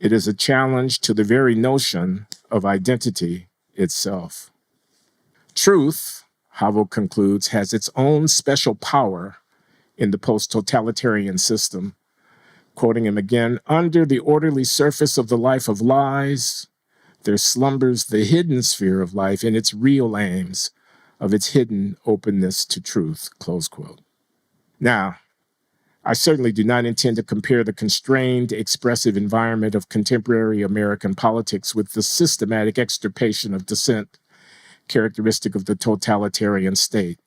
Speaker 1: It is a challenge to the very notion of identity itself. Truth, Havel concludes, has its own special power in the post-totalitarian system. Quoting him again, under the orderly surface of the life of lies, there slumbers the hidden sphere of life in its real aims, of its hidden openness to truth, close quote. Now, I certainly do not intend to compare the constrained, expressive environment of contemporary American politics with the systematic extirpation of dissent characteristic of the totalitarian state.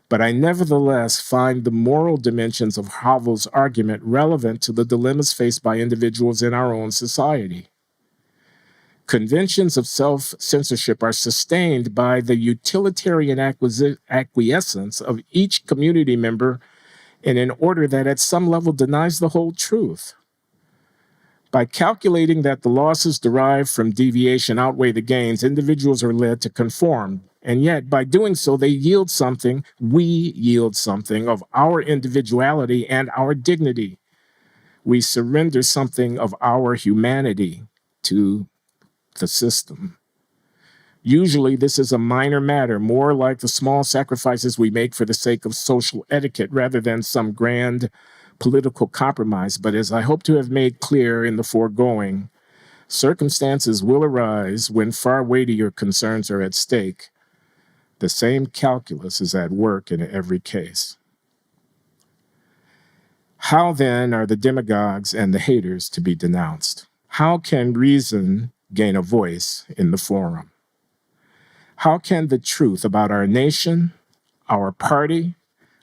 Speaker 1: But I nevertheless find the moral dimensions of Havel's argument relevant to the dilemmas faced by individuals in our own society. Conventions of self-censorship are sustained by the utilitarian acquiescence of each community member in an order that at some level denies the whole truth. By calculating that the losses derived from deviation outweigh the gains, individuals are led to conform. And yet, by doing so, we yield something of our individuality and our dignity. We surrender something of our humanity to the system. Usually, this is a minor matter, more like the small sacrifices we make for the sake of social etiquette rather than some grand political compromise. But as I hope to have made clear in the foregoing, circumstances will arise when far weightier concerns are at stake. The same calculus is at work in every case. How then are the demagogues and the haters to be denounced? How can reason gain a voice in the forum? How can the truth about our nation, our party,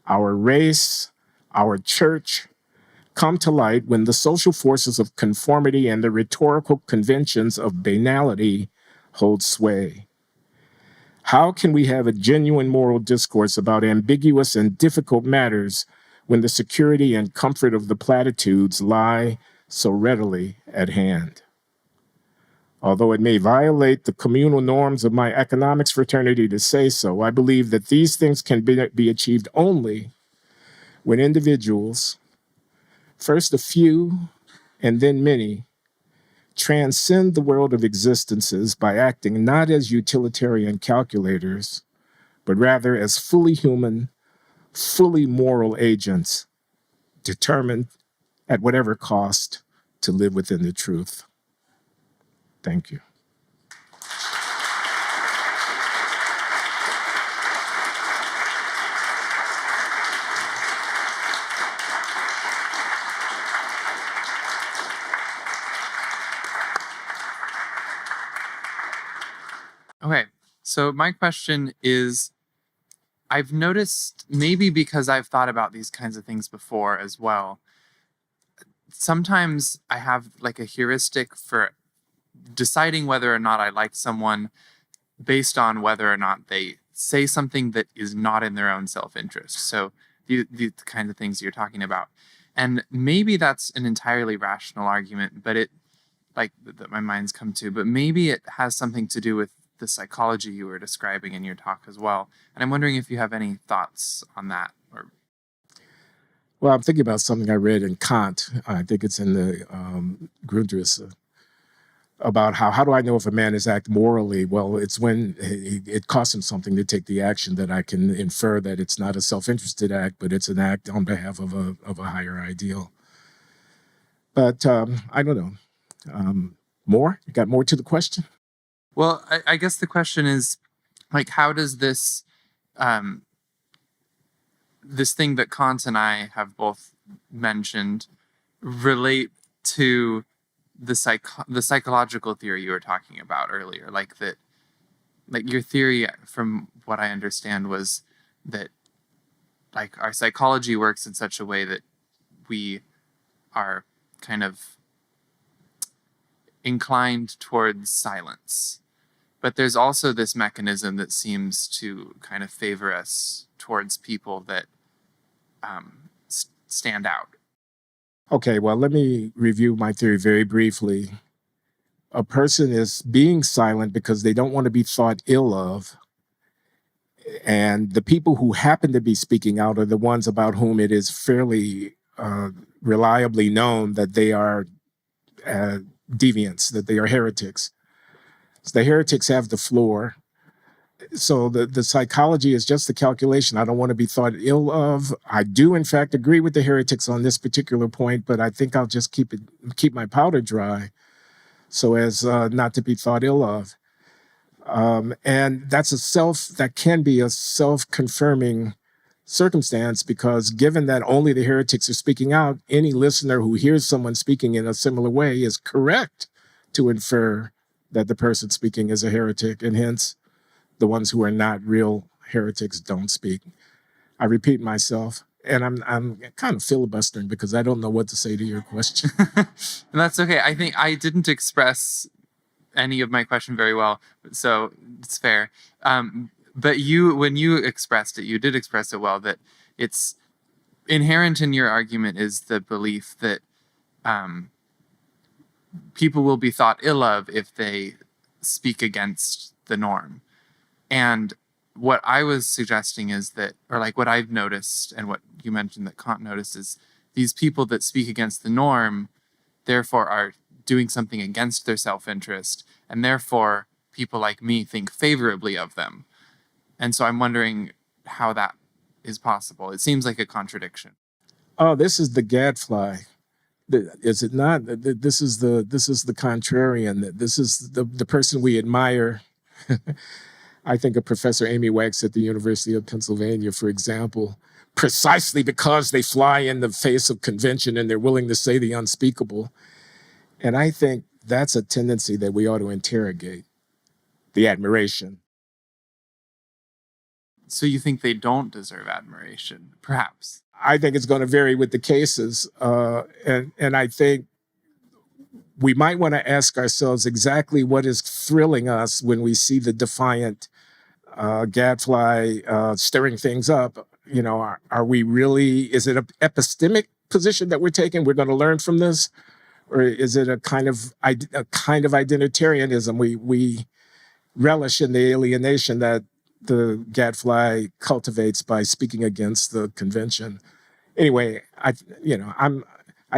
Speaker 1: our race, our church come to light when the social forces of conformity and the rhetorical conventions of banality hold sway? How can we have a genuine moral discourse about ambiguous and difficult matters when the security and comfort of the platitudes lie so readily at hand? Although it may violate the communal norms of my economics fraternity to say so, I believe that these things can be achieved only when individuals, first a few and then many, transcend the world of existences by acting not as utilitarian calculators, but rather as fully human, fully moral agents, determined at whatever cost to live within the truth. Thank you.
Speaker 2: Okay, so my question is, I've noticed, maybe because I've thought about these kinds of things before as well, sometimes I have like a heuristic for deciding whether or not I like someone based on whether or not they say something that is not in their own self-interest. So the kind of things you're talking about. And maybe that's an entirely rational argument, but that my mind's come to, but maybe it has something to do with the psychology you were describing in your talk as well. And I'm wondering if you have any thoughts on that.
Speaker 1: Well, I'm thinking about something I read in Kant. I think it's in the Grundrisse, about how do I know if a man is act morally? Well, it's when it costs him something to take the action that I can infer that it's not a self-interested act, but it's an act on behalf of a higher ideal. But I don't know. More? You got more to the question?
Speaker 2: Well, I guess the question is, like, how does this this thing that Kant and I have both mentioned relate to the psychological theory you were talking about earlier? Like your theory, from what I understand, was that like our psychology works in such a way that we are kind of inclined towards silence. But there's also this mechanism that seems to kind of favor us towards people that stand out.
Speaker 1: Okay, well, let me review my theory very briefly. A person is being silent because they don't want to be thought ill of. And the people who happen to be speaking out are the ones about whom it is fairly reliably known that they are deviants, that they are heretics. So the heretics have the floor. So the psychology is just the calculation. I don't want to be thought ill of. I do, in fact, agree with the heretics on this particular point, but I think I'll just keep my powder dry so as not to be thought ill of. And that can be a self-confirming circumstance, because given that only the heretics are speaking out, any listener who hears someone speaking in a similar way is correct to infer that the person speaking is a heretic, and hence the ones who are not real heretics don't speak. I repeat myself, and I'm kind of filibustering because I don't know what to say to your question.
Speaker 2: And that's okay. I think I didn't express any of my question very well, so it's fair. But when you expressed it, you did express it well, that it's inherent in your argument is the belief that people will be thought ill of if they speak against the norm. And what I was suggesting is that, or like what I've noticed and what you mentioned that Kant noticed, is these people that speak against the norm, therefore are doing something against their self-interest, and therefore people like me think favorably of them. And so I'm wondering how that is possible. It seems like a contradiction.
Speaker 1: Oh, this is the gadfly. Is it not? This is the contrarian. This is the person we admire. I think of Professor Amy Wax at the University of Pennsylvania, for example, precisely because they fly in the face of convention and they're willing to say the unspeakable. And I think that's a tendency that we ought to interrogate, the admiration.
Speaker 2: So you think they don't deserve admiration, perhaps?
Speaker 1: I think it's going to vary with the cases. And I think we might want to ask ourselves exactly what is thrilling us when we see the defiant gadfly stirring things up. You know, are we really, is it an epistemic position that we're taking? We're going to learn from this? Or is it a kind of identitarianism? We relish in the alienation that the gadfly cultivates by speaking against the convention. Anyway, I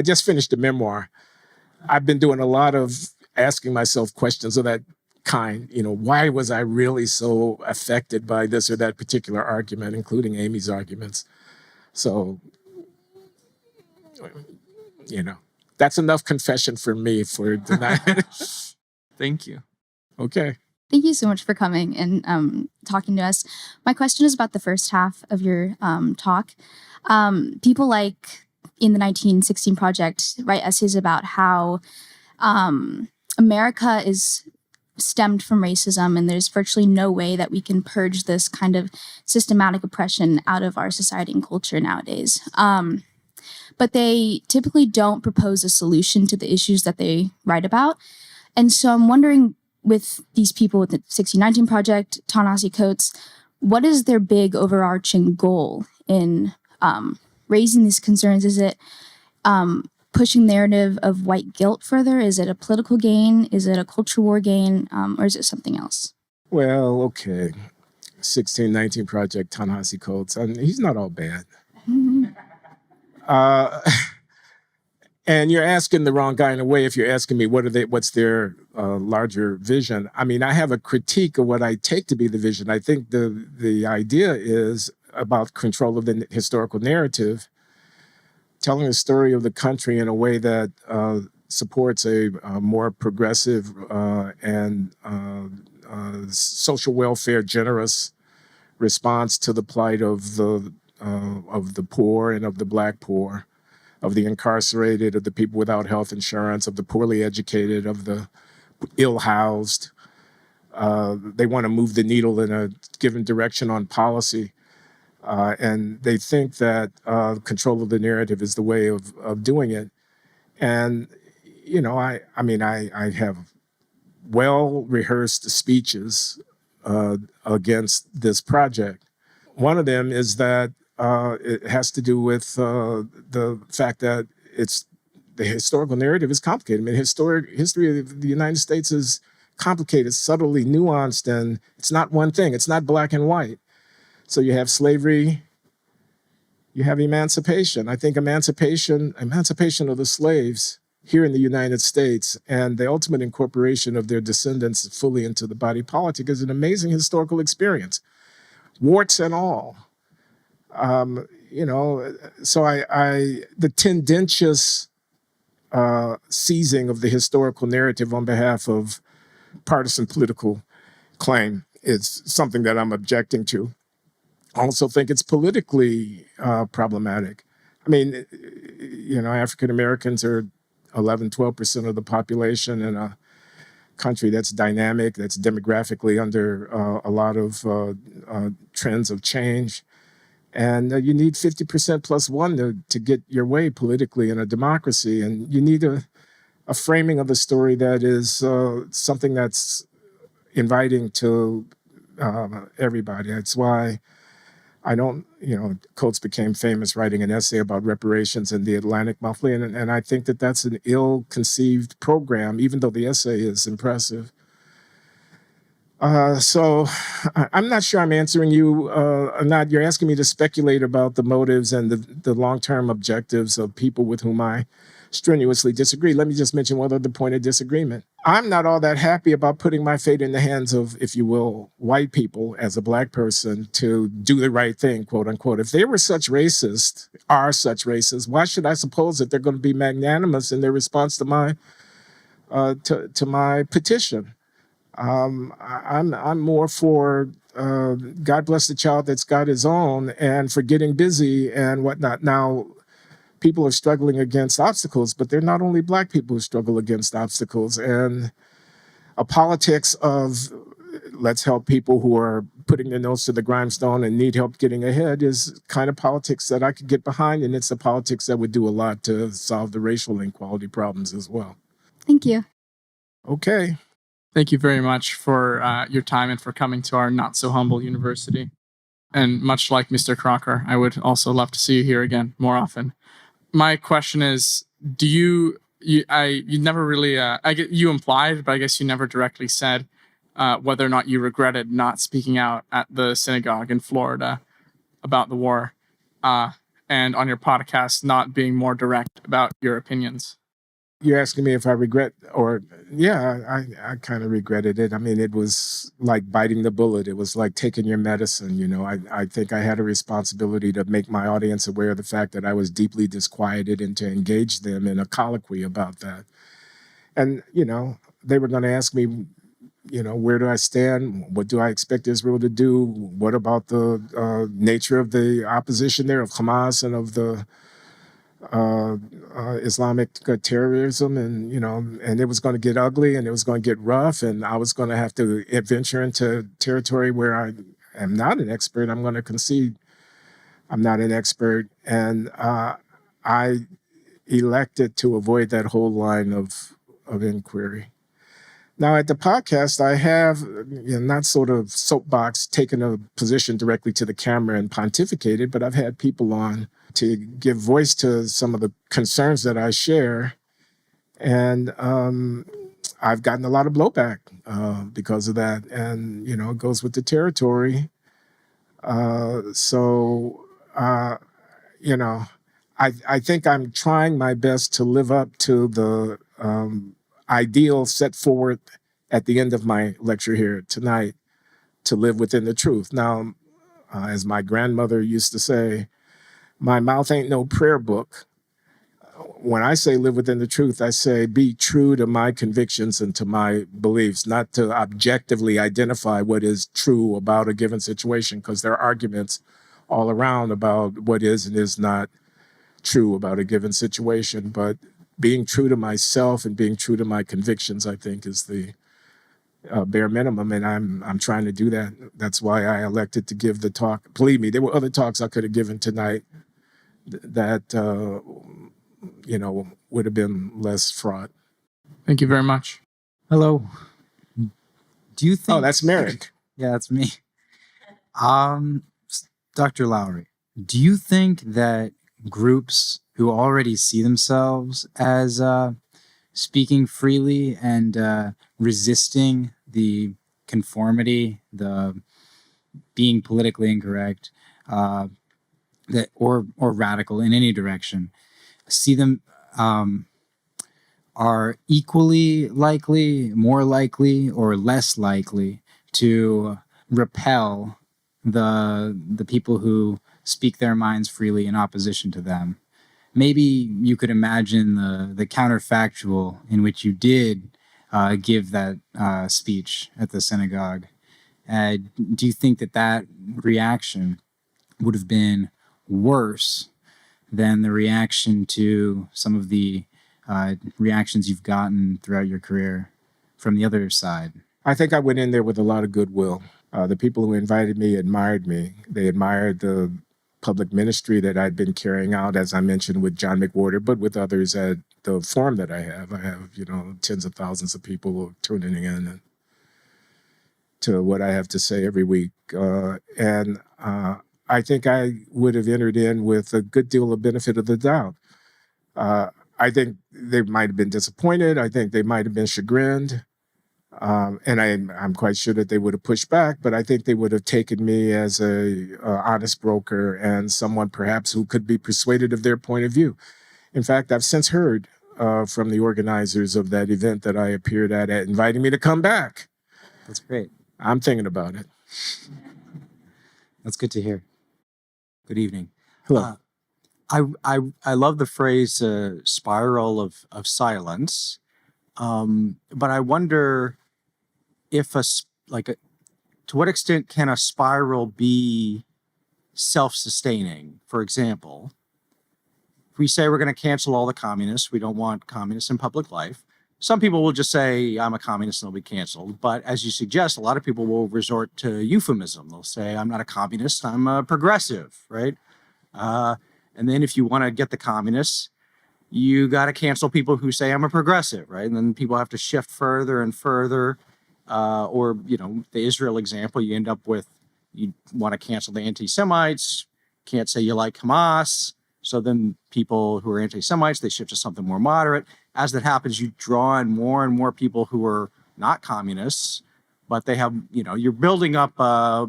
Speaker 1: just finished a memoir. I've been doing a lot of asking myself questions of that kind. You know, why was I really so affected by this or that particular argument, including Amy's arguments? So, you know, that's enough confession for me for tonight.
Speaker 2: Thank you.
Speaker 1: Okay.
Speaker 3: Thank you so much for coming and talking to us. My question is about the first half of your talk. People like in the 1916 Project write essays about how America is stemmed from racism, and there's virtually no way that we can purge this kind of systematic oppression out of our society and culture nowadays. But they typically don't propose a solution to the issues that they write about. And so I'm wondering, with these people with the 1619 Project, Ta-Nehisi Coates, what is their big overarching goal in raising these concerns? Is it pushing the narrative of white guilt further? Is it a political gain? Is it a culture war gain? Or is it something else?
Speaker 1: Well, okay. 1619 Project, Ta-Nehisi Coates. I mean, he's not all bad. And you're asking the wrong guy in a way if you're asking me what's their larger vision. I mean, I have a critique of what I take to be the vision. I think the idea is about control of the historical narrative, telling the story of the country in a way that supports a more progressive and social welfare generous response to the plight of the poor and of the Black poor, of the incarcerated, of the people without health insurance, of the poorly educated, of the ill-housed. They want to move the needle in a given direction on policy. And they think that control of the narrative is the way of doing it. And, you know, I have well-rehearsed speeches against this project. One of them is that it has to do with the fact that the historical narrative is complicated. I mean, history of the United States is complicated, subtly nuanced, and it's not one thing. It's not black and white. So you have slavery, you have emancipation. I think emancipation of the slaves here in the United States and the ultimate incorporation of their descendants fully into the body politic is an amazing historical experience, warts and all. You know, so the tendentious seizing of the historical narrative on behalf of partisan political claim is something that I'm objecting to. also think it's politically problematic. I mean, African Americans are 11, 12% of the population in a country that's dynamic, that's demographically under a lot of trends of change. And you need 50% plus one to get your way politically in a democracy. And you need a framing of the story that is something that's inviting to everybody. That's why Coates became famous writing an essay about reparations in the Atlantic Monthly. And I think that that's an ill-conceived program, even though the essay is impressive. So I'm not sure I'm answering you or not. You're asking me to speculate about the motives and the long-term objectives of people with whom I strenuously disagree. Let me just mention one other point of disagreement. I'm not all that happy about putting my fate in the hands of, if you will, white people as a Black person to do the right thing, quote unquote. If they were such racists, why should I suppose that they're going to be magnanimous in their response to my petition? I'm more for God bless the child that's got his own, and for getting busy and whatnot. Now, people are struggling against obstacles, but they're not only Black people who struggle against obstacles. And a politics of let's help people who are putting their nose to the grindstone and need help getting ahead is kind of politics that I could get behind, and it's a politics that would do a lot to solve the racial inequality problems as well.
Speaker 3: Thank you.
Speaker 1: Okay.
Speaker 4: Thank you very much for your time and for coming to our not so humble university. And much like Mr. Crocker, I would also love to see you here again more often. My question is, do you never really, you implied, but I guess you never directly said whether or not you regretted not speaking out at the synagogue in Florida about the war, and on your podcast not being more direct about your opinions.
Speaker 1: You're asking me if I regret, or yeah, I kind of regretted it. I mean, it was like biting the bullet. It was like taking your medicine. I think I had a responsibility to make my audience aware of the fact that I was deeply disquieted and to engage them in a colloquy about that. And, they were going to ask me, where do I stand? What do I expect Israel to do? What about the nature of the opposition there, of Hamas and of the Islamic terrorism, and and it was going to get ugly and it was going to get rough, and I was going to have to venture into territory where I am not an expert. I'm going to concede I'm not an expert, and I elected to avoid that whole line of inquiry. Now, at the podcast, I have not sort of soapbox taken a position directly to the camera and pontificated, but I've had people on to give voice to some of the concerns that I share. And I've gotten a lot of blowback because of that. And, it goes with the territory. I think I'm trying my best to live up to the ideal set forward at the end of my lecture here tonight, to live within the truth. Now, as my grandmother used to say, my mouth ain't no prayer book. When I say live within the truth, I say be true to my convictions and to my beliefs, not to objectively identify what is true about a given situation, because there are arguments all around about what is and is not true about a given situation. But being true to myself and being true to my convictions, I think, is the bare minimum, and I'm trying to do that. That's why I elected to give the talk. Believe me, there were other talks I could have given tonight that would have been less fraught.
Speaker 4: Thank you very much.
Speaker 5: Hello. Do you think?
Speaker 1: Oh, that's Merrick.
Speaker 5: Yeah, that's me. Dr. Loury, do you think that groups who already see themselves as speaking freely and resisting the conformity, the being politically incorrect, that or radical in any direction, see them are equally likely, more likely, or less likely to repel the people who speak their minds freely in opposition to them? Maybe you could imagine the counterfactual in which you did give that speech at the synagogue. Do you think that reaction would have been worse than the reaction to some of the reactions you've gotten throughout your career from the other side?
Speaker 1: I think I went in there with a lot of goodwill. The people who invited me admired me. They admired the public ministry that I'd been carrying out, as I mentioned, with John McWhorter, but with others at the forum that I have. I have, tens of thousands of people tuning in to what I have to say every week. And I think I would have entered in with a good deal of benefit of the doubt. I think they might have been disappointed. I think they might have been chagrined. And I'm quite sure that they would have pushed back, but I think they would have taken me as a honest broker and someone perhaps who could be persuaded of their point of view. In fact, I've since heard from the organizers of that event that I appeared at inviting me to come back.
Speaker 5: That's great.
Speaker 1: I'm thinking about it.
Speaker 5: That's good to hear. Good evening.
Speaker 1: Hello.
Speaker 6: I love the phrase spiral of silence, but I wonder if to what extent can a spiral be self-sustaining? For example, if we say we're going to cancel all the communists, we don't want communists in public life. Some people will just say, I'm a communist and they'll be canceled. But as you suggest, a lot of people will resort to euphemism. They'll say, I'm not a communist, I'm a progressive, right? And then if you want to get the communists, you got to cancel people who say I'm a progressive, right? And then people have to shift further and further. Or, the Israel example, you end up with, you want to cancel the anti-Semites, can't say you like Hamas. So then people who are anti-Semites, they shift to something more moderate. As that happens, you draw in more and more people who are not communists, but they have, you're building up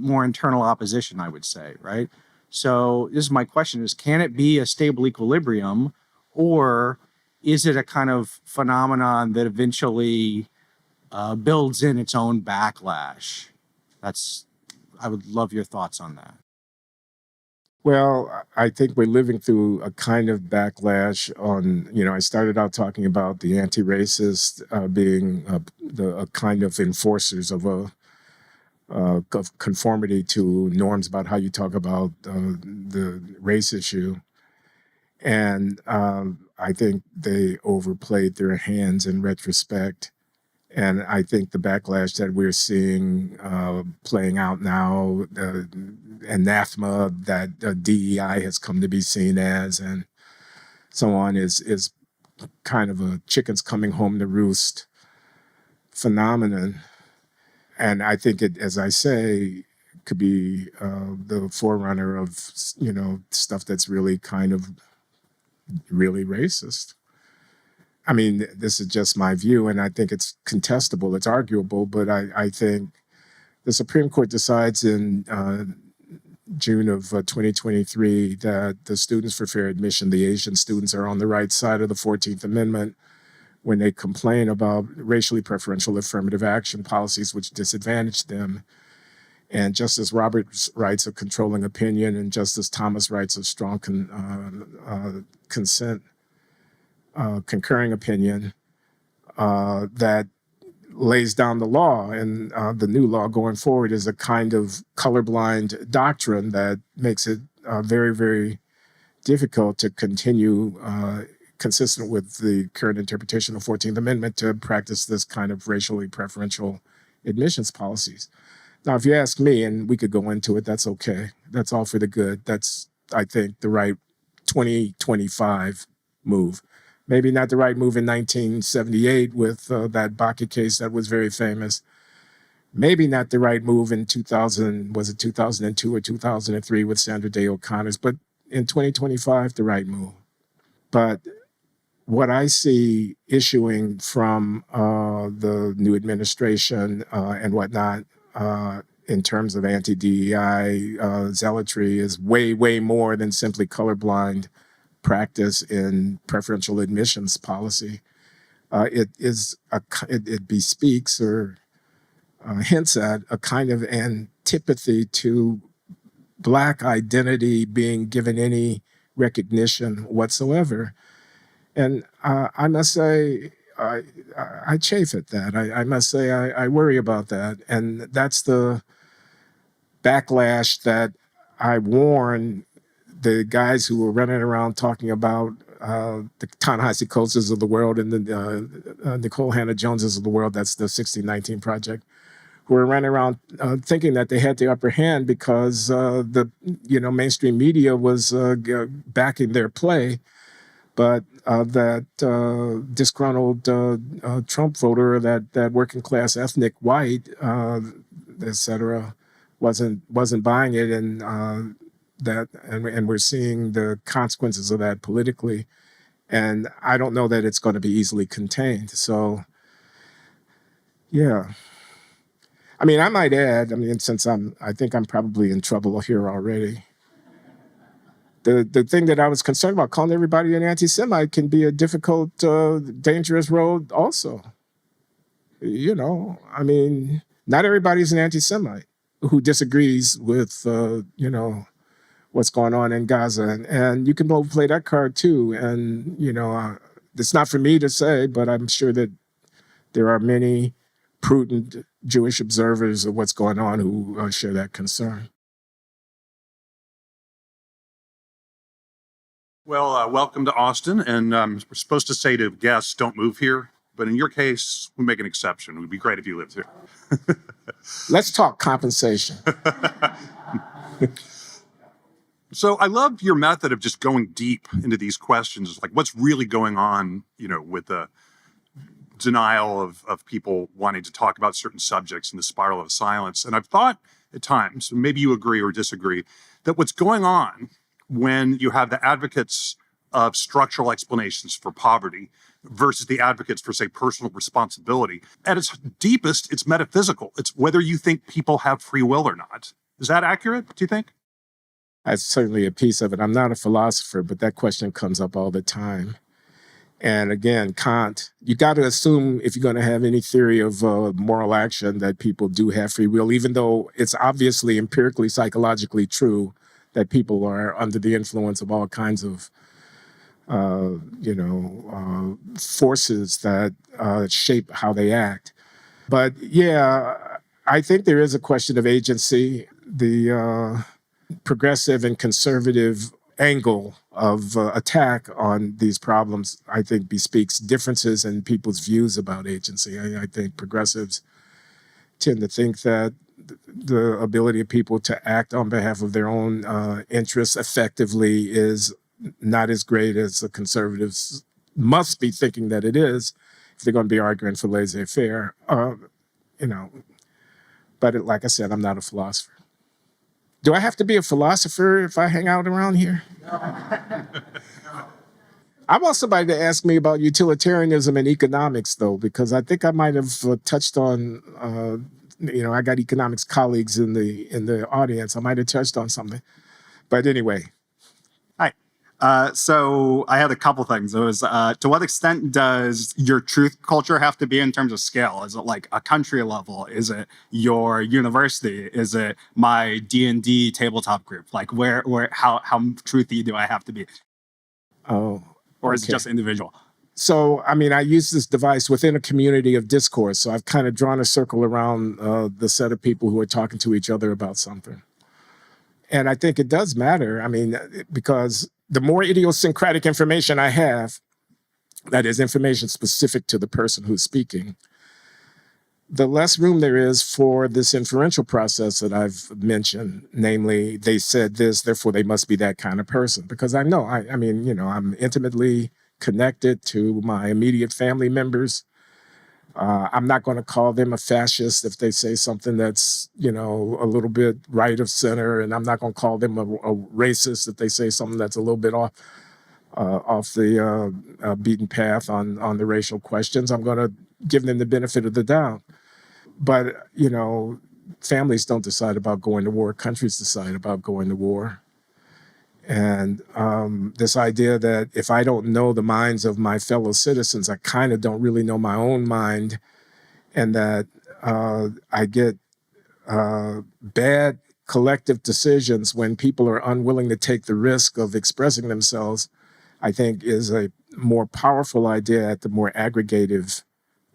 Speaker 6: more internal opposition, I would say, right? So this is my question is, can it be a stable equilibrium, or is it a kind of phenomenon that eventually builds in its own backlash? I would love your thoughts on that.
Speaker 1: Well, I think we're living through a kind of backlash on, I started out talking about the anti-racist being a kind of enforcers of of conformity to norms about how you talk about the race issue. And I think they overplayed their hands in retrospect. And I think the backlash that we're seeing playing out now, anathema that DEI has come to be seen as, and so on, is kind of a chickens coming home to roost phenomenon. And I think it, as I say, could be the forerunner of, stuff that's really kind of really racist. I mean, this is just my view, and I think it's contestable, it's arguable, but I think the Supreme Court decides in June of 2023 that the Students for Fair Admission, the Asian students, are on the right side of the 14th Amendment when they complain about racially preferential affirmative action policies which disadvantage them. And Justice Roberts writes a controlling opinion, and Justice Thomas writes a strong concurring opinion that lays down the law. And the new law going forward is a kind of colorblind doctrine that makes it very, very difficult to continue consistent with the current interpretation of the 14th Amendment to practice this kind of racially preferential admissions policies. Now, if you ask me, and we could go into it, that's okay. That's all for the good. That's, I think, the right 2025 move. Maybe not the right move in 1978 with that Baca case that was very famous. Maybe not the right move in 2002 or 2003 with Sandra Day O'Connor's, but in 2025, the right move. But what I see issuing from the new administration and whatnot in terms of anti-DEI zealotry is way, way more than simply colorblind practice in preferential admissions policy. It bespeaks or hints at a kind of antipathy to Black identity being given any recognition whatsoever. And I must say, I chafe at that. I must say, I worry about that. And that's the backlash that I warn the guys who were running around talking about the Ta-Nehisi Coates of the world and the Nicole Hannah-Joneses of the world, that's the 1619 Project, who were running around thinking that they had the upper hand because the mainstream media was backing their play, but that disgruntled Trump voter, that working class ethnic white, et cetera, wasn't buying it, and and we're seeing the consequences of that politically. And I don't know that it's going to be easily contained. So, yeah. I mean, I might add, since I think I'm probably in trouble here already. The thing that I was concerned about, calling everybody an anti-Semite, can be a difficult, dangerous road also. Not everybody's an anti-Semite who disagrees with, what's going on in Gaza. And you can both play that card too. And, it's not for me to say, but I'm sure that there are many prudent Jewish observers of what's going on who share that concern.
Speaker 7: Well, welcome to Austin. And we're supposed to say to guests, don't move here. But in your case, we make an exception. It would be great if you lived here.
Speaker 1: Let's talk compensation.
Speaker 7: So I love your method of just going deep into these questions, like what's really going on, with the denial of people wanting to talk about certain subjects in the spiral of silence. And I've thought at times, maybe you agree or disagree, that what's going on when you have the advocates of structural explanations for poverty versus the advocates for, say, personal responsibility, at its deepest, it's metaphysical. It's whether you think people have free will or not. Is that accurate, do you think?
Speaker 1: That's certainly a piece of it. I'm not a philosopher, but that question comes up all the time. And again, Kant, you got to assume, if you're going to have any theory of moral action, that people do have free will, even though it's obviously empirically, psychologically true that people are under the influence of all kinds of, forces that shape how they act. But yeah, I think there is a question of agency. The progressive and conservative angle of attack on these problems, I think, bespeaks differences in people's views about agency. I think progressives tend to think that the ability of people to act on behalf of their own interests effectively is not as great as the conservatives must be thinking that it is if they're going to be arguing for laissez-faire. But like I said, I'm not a philosopher. Do I have to be a philosopher if I hang out around here? I want somebody to ask me about utilitarianism and economics, though, because I think I might have touched on, I got economics colleagues in the audience. I might have touched on something. But anyway.
Speaker 8: Hi. So I had a couple things. It was, to what extent does your truth culture have to be in terms of scale? Is it like a country level? Is it your university? Is it my D&D tabletop group? Like how truthy do I have to be?
Speaker 1: Oh,
Speaker 8: or is it just individual?
Speaker 1: So, I use this device within a community of discourse. So I've kind of drawn a circle around the set of people who are talking to each other about something. And I think it does matter. Because the more idiosyncratic information I have, that is information specific to the person who's speaking, the less room there is for this inferential process that I've mentioned, namely, they said this, therefore they must be that kind of person. Because I know, I'm intimately connected to my immediate family members. I'm not going to call them a fascist if they say something that's, a little bit right of center, and I'm not going to call them a racist if they say something that's a little bit off the beaten path on the racial questions. I'm going to give them the benefit of the doubt. But, families don't decide about going to war. Countries decide about going to war. And this idea that if I don't know the minds of my fellow citizens, I kind of don't really know my own mind, and that I get bad collective decisions when people are unwilling to take the risk of expressing themselves, I think is a more powerful idea at the more aggregative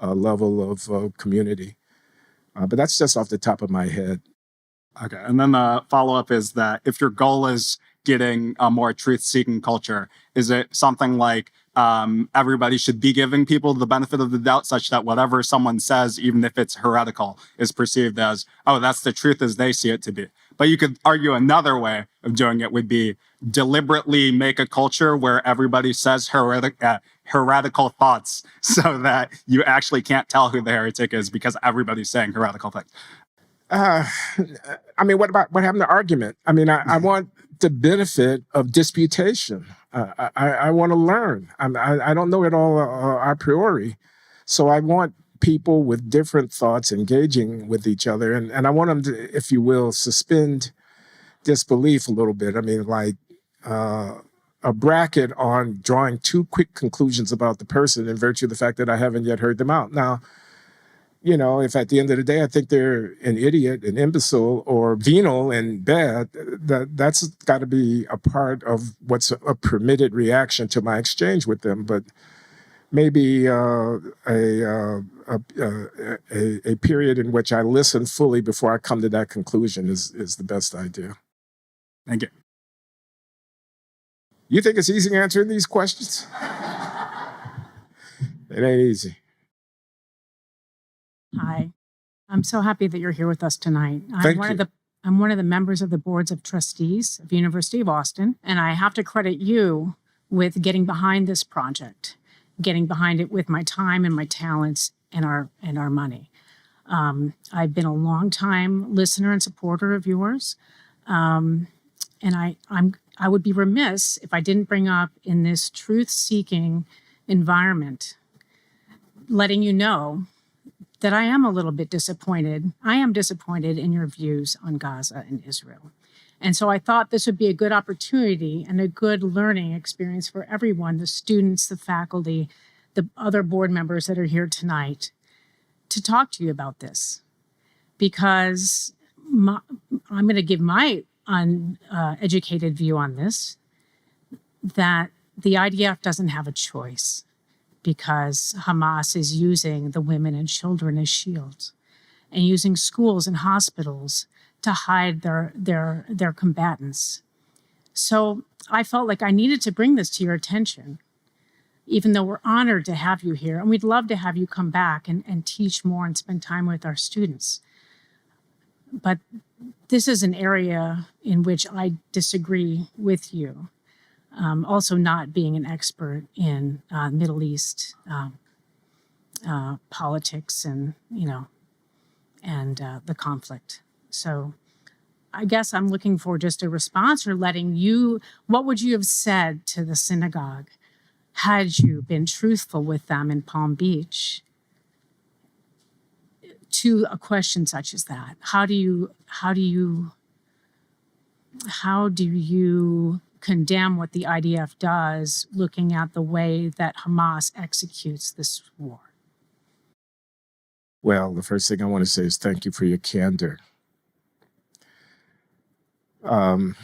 Speaker 1: level of community. But that's just off the top of my head.
Speaker 8: Okay. And then the follow up is that if your goal is getting a more truth seeking culture, is it something like everybody should be giving people the benefit of the doubt such that whatever someone says, even if it's heretical, is perceived as, oh, that's the truth as they see it to be? But you could argue another way of doing it would be deliberately make a culture where everybody says heretical thoughts so that you actually can't tell who the heretic is because everybody's saying heretical things.
Speaker 1: Uh, I mean, what happened to argument? I mean, I want the benefit of disputation. I want to learn. I don't know it all a priori. So I want people with different thoughts engaging with each other. And I want them to, if you will, suspend disbelief a little bit. I mean, like a bracket on drawing too quick conclusions about the person in virtue of the fact that I haven't yet heard them out. Now, you know, if at the end of the day I think they're an idiot, an imbecile, or venal and bad, that's got to be a part of what's a permitted reaction to my exchange with them. But maybe a period in which I listen fully before I come to that conclusion is the best idea.
Speaker 8: Thank you.
Speaker 1: You think it's easy answering these questions? It ain't easy.
Speaker 9: Hi, I'm so happy that you're here with us tonight.
Speaker 1: Thank you.
Speaker 9: I'm one of the members of the boards of trustees of the University of Austin, and I have to credit you with getting behind this project, getting behind it with my time and my talents and our money. I've been a long time listener and supporter of yours, and I would be remiss if I didn't bring up in this truth-seeking environment, letting you know that I am a little bit disappointed. I am disappointed in your views on Gaza and Israel. And so I thought this would be a good opportunity and a good learning experience for everyone, the students, the faculty, the other board members that are here tonight, to talk to you about this. Because I'm going to give my uneducated view on this, that the IDF doesn't have a choice, because Hamas is using the women and children as shields and using schools and hospitals to hide their combatants. So I felt like I needed to bring this to your attention, even though we're honored to have you here. And we'd love to have you come back and teach more and spend time with our students. But this is an area in which I disagree with you. Also not being an expert in Middle East politics and, the conflict. So I guess I'm looking for just a response or what would you have said to the synagogue had you been truthful with them in Palm Beach to a question such as that? How do you condemn what the IDF does, looking at the way that Hamas executes this war?
Speaker 1: Well, the first thing I want to say is thank you for your candor. You're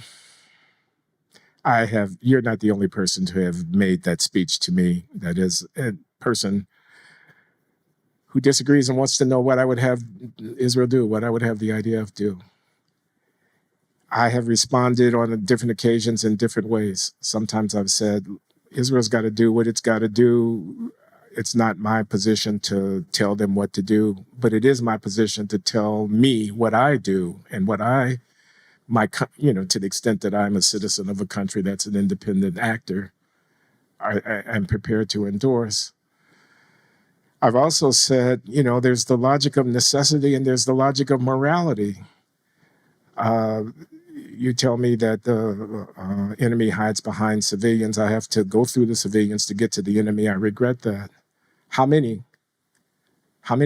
Speaker 1: not the only person to have made that speech to me. That is a person who disagrees and wants to know what I would have Israel do, what I would have the IDF do. I have responded on different occasions in different ways. Sometimes I've said, Israel's got to do what it's got to do. It's not my position to tell them what to do, but it is my position to tell me what I do and what to the extent that I'm a citizen of a country that's an independent actor, I'm prepared to endorse. I've also said, there's the logic of necessity and there's the logic of morality. You tell me that the enemy hides behind civilians. I have to go through the civilians to get to the enemy. I regret that. How many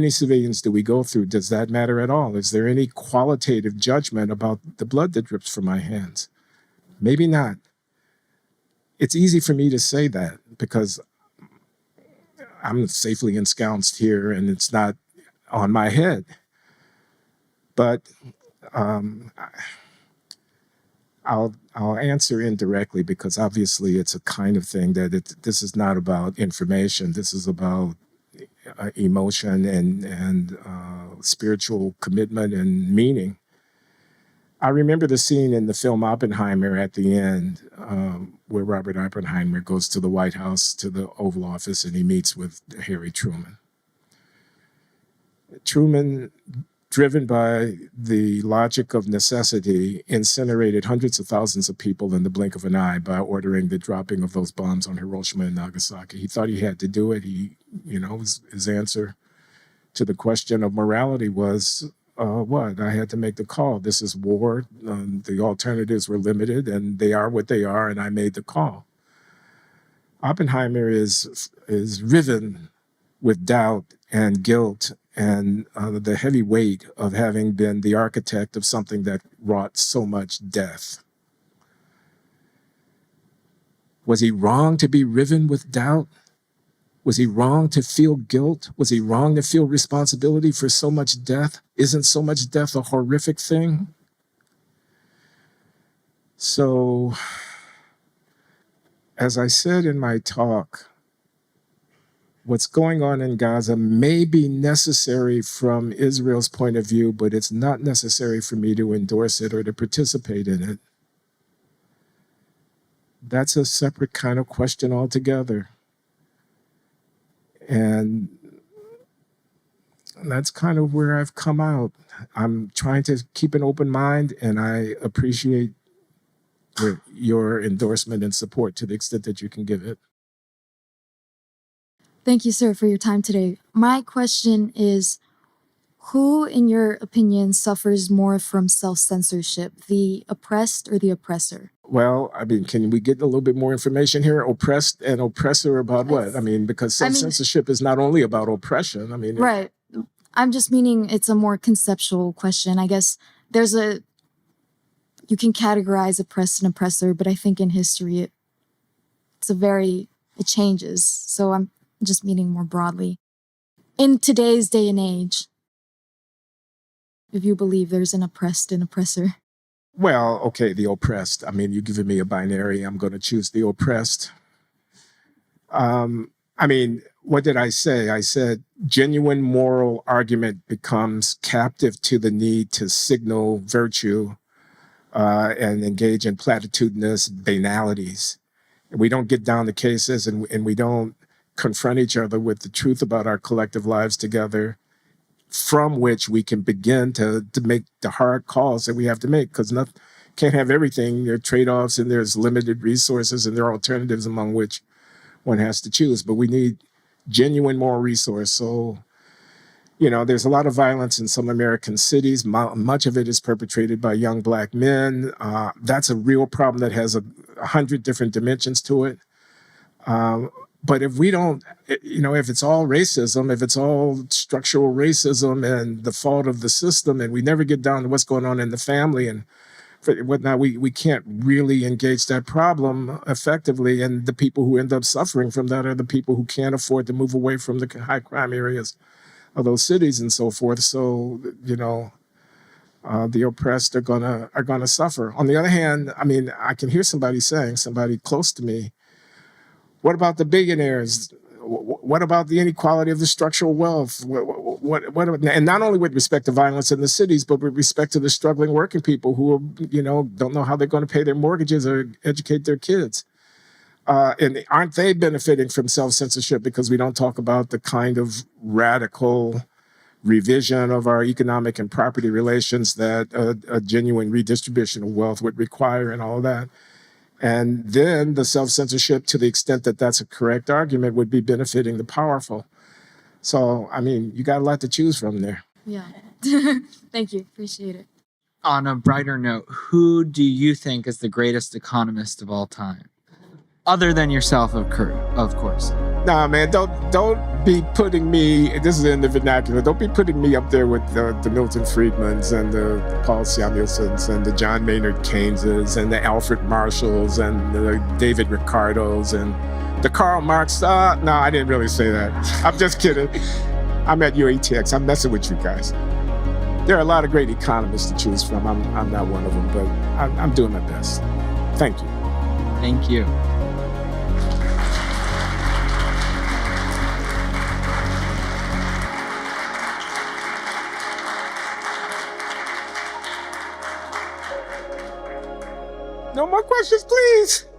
Speaker 1: civilians do we go through? Does that matter at all? Is there any qualitative judgment about the blood that drips from my hands? Maybe not. It's easy for me to say that because I'm safely ensconced here and it's not on my head. But I'll answer indirectly because obviously it's a kind of thing that this is not about information. This is about emotion and spiritual commitment and meaning. I remember the scene in the film Oppenheimer at the end, where Robert Oppenheimer goes to the White House, to the Oval Office, and he meets with Harry Truman. Truman, driven by the logic of necessity, incinerated hundreds of thousands of people in the blink of an eye by ordering the dropping of those bombs on Hiroshima and Nagasaki. He thought he had to do it. His answer to the question of morality was, what? I had to make the call. This is war. The alternatives were limited, and they are what they are, and I made the call. Oppenheimer is riven with doubt and guilt and the heavy weight of having been the architect of something that wrought so much death. Was he wrong to be riven with doubt? Was he wrong to feel guilt? Was he wrong to feel responsibility for so much death? Isn't so much death a horrific thing? So, as I said in my talk, what's going on in Gaza may be necessary from Israel's point of view, but it's not necessary for me to endorse it or to participate in it. That's a separate kind of question altogether. And that's kind of where I've come out. I'm trying to keep an open mind, and I appreciate your endorsement and support to the extent that you can give it.
Speaker 10: Thank you, sir, for your time today. My question is, who, in your opinion, suffers more from self-censorship, the oppressed or the oppressor?
Speaker 1: Well, I mean, can we get a little bit more information here? Oppressed and oppressor about what? I mean, because self-censorship is not only about oppression. I mean,
Speaker 10: right. I'm just meaning it's a more conceptual question. I guess you can categorize oppressed and oppressor, but I think in history it changes. So I'm just meaning more broadly. In today's day and age, if you believe there's an oppressed and oppressor.
Speaker 1: Well, okay, the oppressed. I mean, you're giving me a binary. I'm going to choose the oppressed. I mean, what did I say? I said genuine moral argument becomes captive to the need to signal virtue and engage in platitudinous banalities. We don't get down to cases, and we don't confront each other with the truth about our collective lives together, from which we can begin to make the hard calls that we have to make, because can't have everything. There are trade-offs, and there's limited resources, and there are alternatives among which one has to choose. But we need genuine moral resource. So, there's a lot of violence in some American cities. Much of it is perpetrated by young Black men. That's a real problem that has 100 different dimensions to it. But if we don't, if it's all racism, if it's all structural racism and the fault of the system, and we never get down to what's going on in the family and whatnot, we can't really engage that problem effectively. And the people who end up suffering from that are the people who can't afford to move away from the high crime areas of those cities and so forth. So, the oppressed are gonna suffer. On the other hand, I mean, I can hear somebody close to me, what about the billionaires? What about the inequality of the structural wealth? And not only with respect to violence in the cities, but with respect to the struggling working people who don't know how they're going to pay their mortgages or educate their kids. And aren't they benefiting from self-censorship because we don't talk about the kind of radical revision of our economic and property relations that a genuine redistribution of wealth would require and all of that? And then the self-censorship, to the extent that that's a correct argument, would be benefiting the powerful. So, I mean, you got a lot to choose from there.
Speaker 10: Yeah. Thank you. Appreciate it.
Speaker 11: On a brighter note, who do you think is the greatest economist of all time? Other than yourself, of course.
Speaker 1: Nah, man, don't be putting me, this is in the vernacular, don't be putting me up there with the Milton Friedmans and the Paul Samuelsons and the John Maynard Keyneses and the Alfred Marshalls and the David Ricardos and the Karl Marx. No, I didn't really say that. I'm just kidding. I'm at UATX. I'm messing with you guys. There are a lot of great economists to choose from. I'm not one of them, but I'm doing my best. Thank you.
Speaker 11: Thank you.
Speaker 1: No more questions, please.